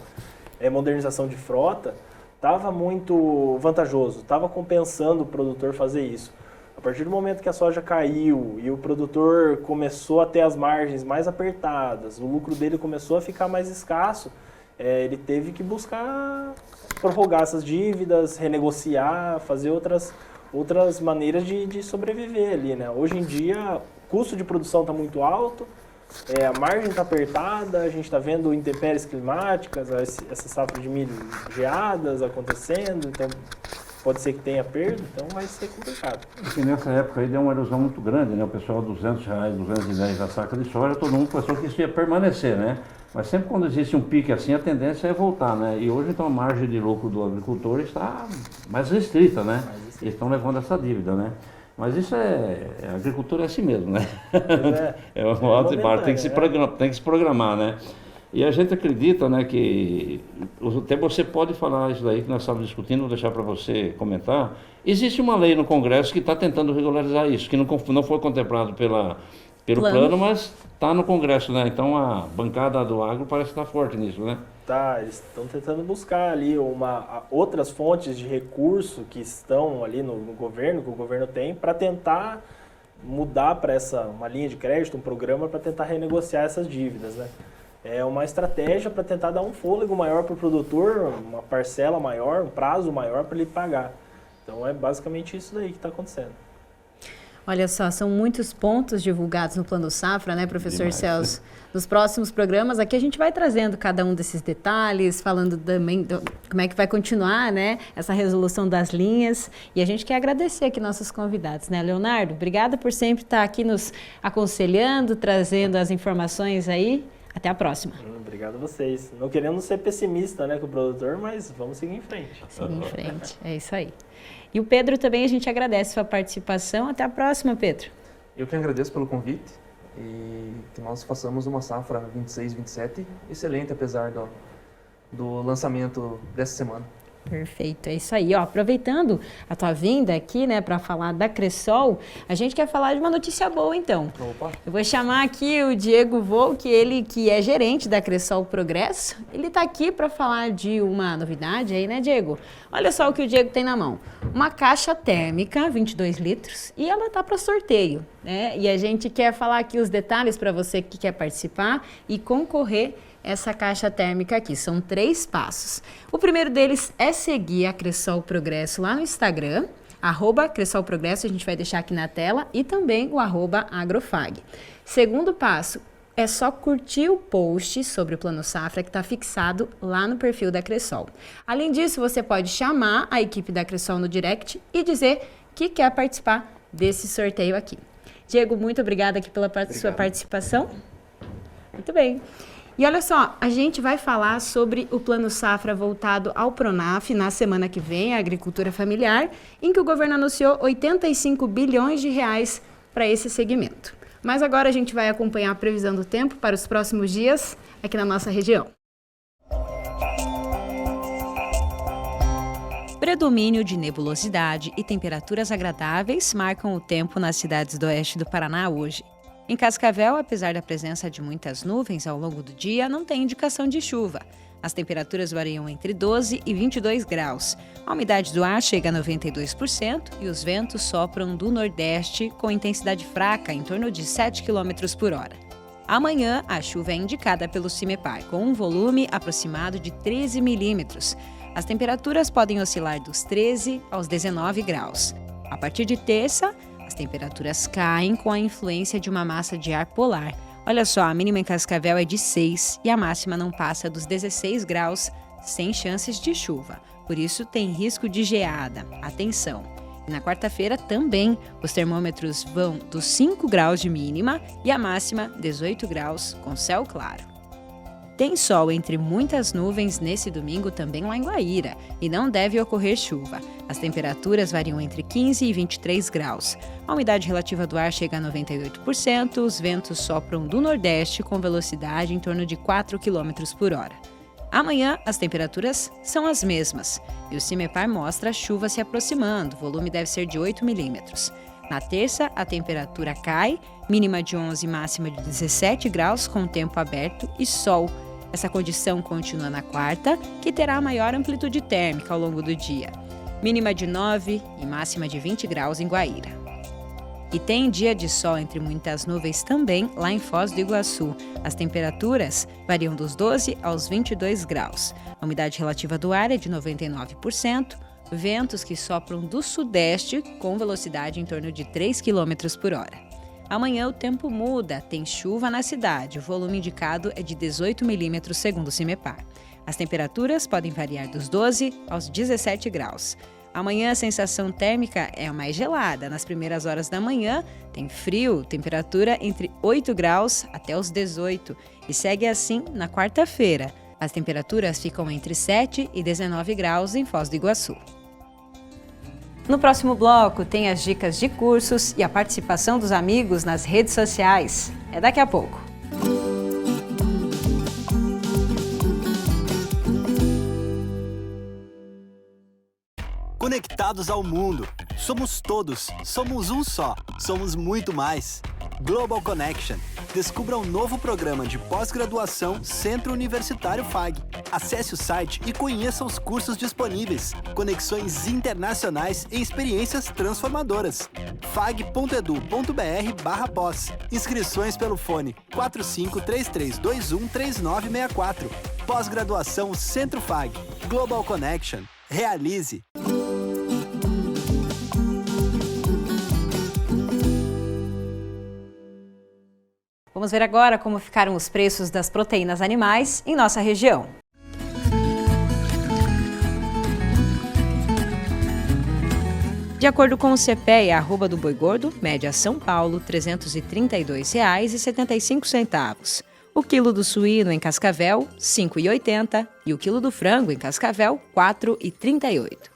modernização de frota, estava muito vantajoso, estava compensando o produtor fazer isso. A partir do momento que a soja caiu e o produtor começou a ter as margens mais apertadas, o lucro dele começou a ficar mais escasso, ele teve que buscar prorrogar essas dívidas, renegociar, fazer outras maneiras de sobreviver ali, né? Hoje em dia, o custo de produção está muito alto, a margem está apertada, a gente está vendo intempéries climáticas, essa safra de milho geadas acontecendo, então pode ser que tenha perda, então vai ser complicado. Porque nessa época aí deu uma erosão muito grande, né? O pessoal R$200, R$210 da saca de soja, todo mundo pensou que isso ia permanecer, né? Mas sempre quando existe um pique assim, a tendência é voltar, né? E hoje, então, a margem de lucro do agricultor está mais restrita, né? Eles estão levando essa dívida, né? Mas isso a agricultura é assim mesmo, né? É um alto e baixo, tem que se programar, né? E a gente acredita, né, que até você pode falar isso daí que nós estávamos discutindo, vou deixar para você comentar. Existe uma lei no Congresso que está tentando regularizar isso, que não foi contemplado pelo plano, mas está no Congresso, né? Então a bancada do agro parece estar forte nisso, né? Tá, eles estão tentando buscar ali outras fontes de recurso que estão ali no governo, que o governo tem, para tentar mudar para uma linha de crédito, um programa para tentar renegociar essas dívidas, né? É uma estratégia para tentar dar um fôlego maior para o produtor, uma parcela maior, um prazo maior para ele pagar. Então é basicamente isso daí que está acontecendo. Olha só, são muitos pontos divulgados no Plano Safra, né, professor Celso? Nos próximos programas aqui a gente vai trazendo cada um desses detalhes, falando também como é que vai continuar, né, essa resolução das linhas. E a gente quer agradecer aqui nossos convidados, né, Leonardo? Obrigada por sempre estar aqui nos aconselhando, trazendo as informações aí. Até a próxima. Obrigado a vocês. Não querendo ser pessimista, né, com o produtor, mas vamos seguir em frente. Seguir em frente, é isso aí. E o Pedro também, a gente agradece a sua participação. Até a próxima, Pedro. Eu que agradeço pelo convite e que nós façamos uma safra 26-27 excelente, apesar do lançamento dessa semana. Perfeito, é isso aí. Ó, aproveitando a tua vinda aqui, né, para falar da Cressol, a gente quer falar de uma notícia boa, então. Opa. Eu vou chamar aqui o Diego Volk, ele que é gerente da Cressol Progresso. Ele está aqui para falar de uma novidade aí, né, Diego? Olha só o que o Diego tem na mão. Uma caixa térmica, 22 litros, e ela tá para sorteio, né? E a gente quer falar aqui os detalhes para você que quer participar e concorrer essa caixa térmica aqui. São 3 passos. O primeiro deles é seguir a Cressol Progresso lá no Instagram, @Cressol Progresso, a gente vai deixar aqui na tela, e também o @agrofag. Segundo passo, é só curtir o post sobre o Plano Safra que está fixado lá no perfil da Cressol. Além disso, você pode chamar a equipe da Cressol no direct e dizer que quer participar desse sorteio aqui. Diego, muito obrigada aqui pela sua participação. Muito bem. E olha só, a gente vai falar sobre o Plano Safra voltado ao Pronaf na semana que vem, a agricultura familiar, em que o governo anunciou 85 bilhões de reais para esse segmento. Mas agora a gente vai acompanhar a previsão do tempo para os próximos dias aqui na nossa região. Predomínio de nebulosidade e temperaturas agradáveis marcam o tempo nas cidades do oeste do Paraná hoje. Em Cascavel, apesar da presença de muitas nuvens ao longo do dia, não tem indicação de chuva. As temperaturas variam entre 12 e 22 graus. A umidade do ar chega a 92% e os ventos sopram do nordeste com intensidade fraca, em torno de 7 km por hora. Amanhã, a chuva é indicada pelo CIMEPAR, com um volume aproximado de 13 milímetros. As temperaturas podem oscilar dos 13 aos 19 graus. A partir de terça, as temperaturas caem com a influência de uma massa de ar polar. Olha só, a mínima em Cascavel é de 6 e a máxima não passa dos 16 graus, sem chances de chuva. Por isso, tem risco de geada. Atenção! E na quarta-feira também, os termômetros vão dos 5 graus de mínima e a máxima 18 graus, com céu claro. Tem sol entre muitas nuvens nesse domingo também lá em Guaíra e não deve ocorrer chuva. As temperaturas variam entre 15 e 23 graus. A umidade relativa do ar chega a 98%, os ventos sopram do nordeste com velocidade em torno de 4 km por hora. Amanhã, as temperaturas são as mesmas e o CIMEPAR mostra a chuva se aproximando, o volume deve ser de 8 milímetros. Na terça, a temperatura cai, mínima de 11 e máxima de 17 graus com tempo aberto e sol. Essa condição continua na quarta, que terá maior amplitude térmica ao longo do dia. Mínima de 9 e máxima de 20 graus em Guaíra. E tem dia de sol entre muitas nuvens também lá em Foz do Iguaçu. As temperaturas variam dos 12 aos 22 graus. A umidade relativa do ar é de 99%, ventos que sopram do sudeste com velocidade em torno de 3 km por hora. Amanhã o tempo muda, tem chuva na cidade, o volume indicado é de 18 milímetros segundo o CIMEPAR. As temperaturas podem variar dos 12 aos 17 graus. Amanhã a sensação térmica é a mais gelada. Nas primeiras horas da manhã tem frio, temperatura entre 8 graus até os 18 e segue assim na quarta-feira. As temperaturas ficam entre 7 e 19 graus em Foz do Iguaçu. No próximo bloco tem as dicas de cursos e a participação dos amigos nas redes sociais. É daqui a pouco. conectados ao mundo. Somos todos, somos um só, somos muito mais. Global Connection. Descubra um novo programa de pós-graduação Centro Universitário FAG. Acesse o site e conheça os cursos disponíveis, conexões internacionais e experiências transformadoras. fag.edu.br/pós. Inscrições pelo fone 4533213964. Pós-graduação Centro FAG. Global Connection. Realize. Vamos ver agora como ficaram os preços das proteínas animais em nossa região. De acordo com o CPEA, a arroba do boi gordo, média São Paulo, R$ 332,75. O quilo do suíno em Cascavel, R$ 5,80 e o quilo do frango em Cascavel, R$ 4,38.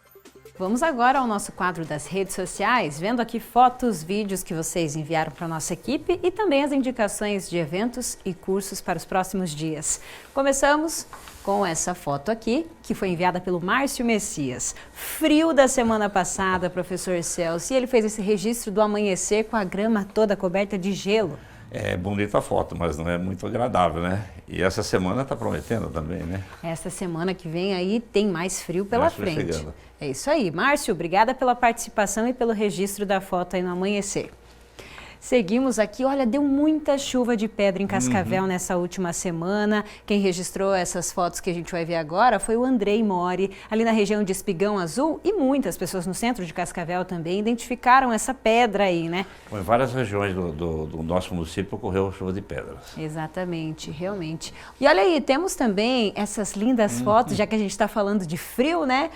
Vamos agora ao nosso quadro das redes sociais, vendo aqui fotos, vídeos que vocês enviaram para a nossa equipe e também as indicações de eventos e cursos para os próximos dias. Começamos com essa foto aqui, que foi enviada pelo Márcio Messias. Frio da semana passada, professor Celso, e ele fez esse registro do amanhecer com a grama toda coberta de gelo. É bonita a foto, mas não é muito agradável, né? E essa semana está prometendo também, né? Essa semana que vem aí tem mais frio pela frente. Chegando. É isso aí. Márcio, obrigada pela participação e pelo registro da foto aí no amanhecer. Seguimos aqui, olha, deu muita chuva de pedra em Cascavel nessa última semana. Quem registrou essas fotos que a gente vai ver agora foi o Andrei Mori, ali na região de Espigão Azul, e muitas pessoas no centro de Cascavel também identificaram essa pedra aí, né? Em várias regiões do nosso município ocorreu chuva de pedras. Exatamente, realmente. E olha aí, temos também essas lindas fotos, já que a gente está falando de frio, né?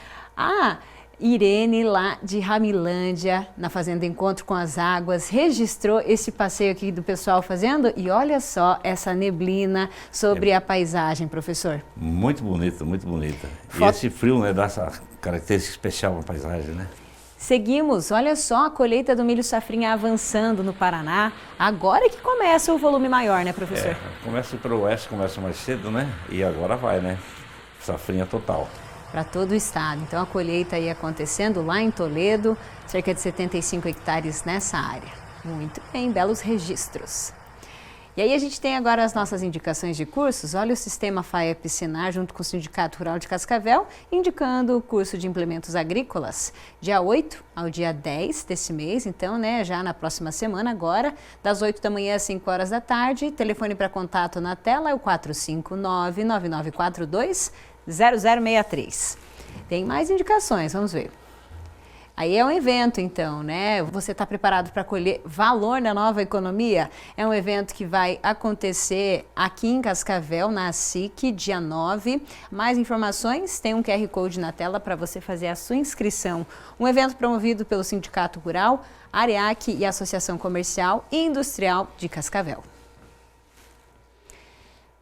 Irene, lá de Ramilândia, na Fazenda Encontro com as Águas, registrou esse passeio aqui do pessoal fazendo e olha só essa neblina sobre a paisagem, professor. Muito bonita, muito bonita. E esse frio, né, dá essa característica especial na paisagem, né? Seguimos, olha só a colheita do milho safrinha avançando no Paraná. Agora é que começa o volume maior, né, professor? Começa pelo oeste, começa mais cedo, né? E agora vai, né? Safrinha total. Para todo o estado. Então a colheita aí acontecendo lá em Toledo, cerca de 75 hectares nessa área. Muito bem, belos registros. E aí a gente tem agora as nossas indicações de cursos. Olha o Sistema FAEP Senar junto com o Sindicato Rural de Cascavel, indicando o curso de implementos agrícolas, dia 8 ao dia 10 desse mês, então, né, já na próxima semana agora, das 8 da manhã às 5 horas da tarde. Telefone para contato na tela é o 459-9942-0063. Tem mais indicações, vamos ver. Aí é um evento, então, né? Você está preparado para colher valor na nova economia? É um evento que vai acontecer aqui em Cascavel, na SIC, dia 9. Mais informações, tem um QR Code na tela para você fazer a sua inscrição. Um evento promovido pelo Sindicato Rural, Areac e Associação Comercial e Industrial de Cascavel.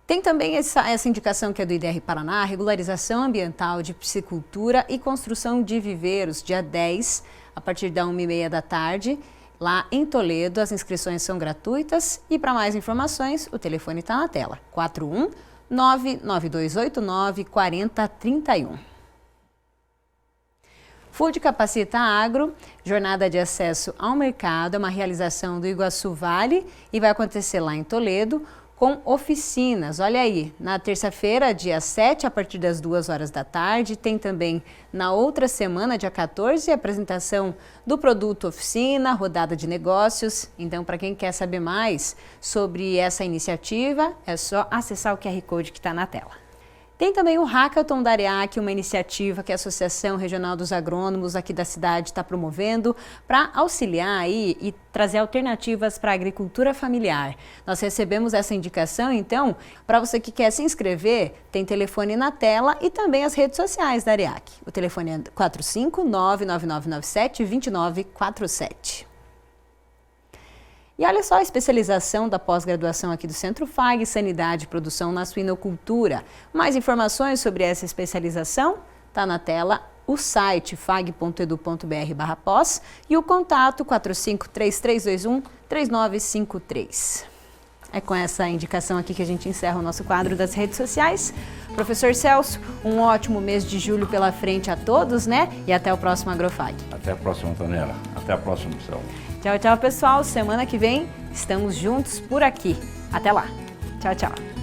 Tem também essa indicação que é do IDR Paraná, regularização ambiental de piscicultura e construção de viveiros, dia 10, a partir da 1h30 da tarde, lá em Toledo. As inscrições são gratuitas e para mais informações, o telefone está na tela, 41992894031. Food Capacita Agro, jornada de acesso ao mercado, é uma realização do Iguaçu Vale e vai acontecer lá em Toledo, com oficinas. Olha aí, na terça-feira, dia 7, a partir das 2 horas da tarde, tem também na outra semana, dia 14, a apresentação do produto oficina, rodada de negócios. Então, para quem quer saber mais sobre essa iniciativa, é só acessar o QR Code que está na tela. Tem também o Hackathon da Areac, uma iniciativa que a Associação Regional dos Agrônomos aqui da cidade está promovendo para auxiliar aí e trazer alternativas para a agricultura familiar. Nós recebemos essa indicação, então, para você que quer se inscrever, tem telefone na tela e também as redes sociais da Areac. O telefone é 459-9997-2947. E olha só a especialização da pós-graduação aqui do Centro FAG, Sanidade e Produção na Suinocultura. Mais informações sobre essa especialização está na tela, o site fag.edu.br/pós e o contato 453321-3953. É com essa indicação aqui que a gente encerra o nosso quadro das redes sociais. Professor Celso, um ótimo mês de julho pela frente a todos, né? E até o próximo Agrofag. Até a próxima, Antonella. Até a próxima, Marcelo. Tchau, tchau, pessoal. Semana que vem estamos juntos por aqui. Até lá. Tchau, tchau.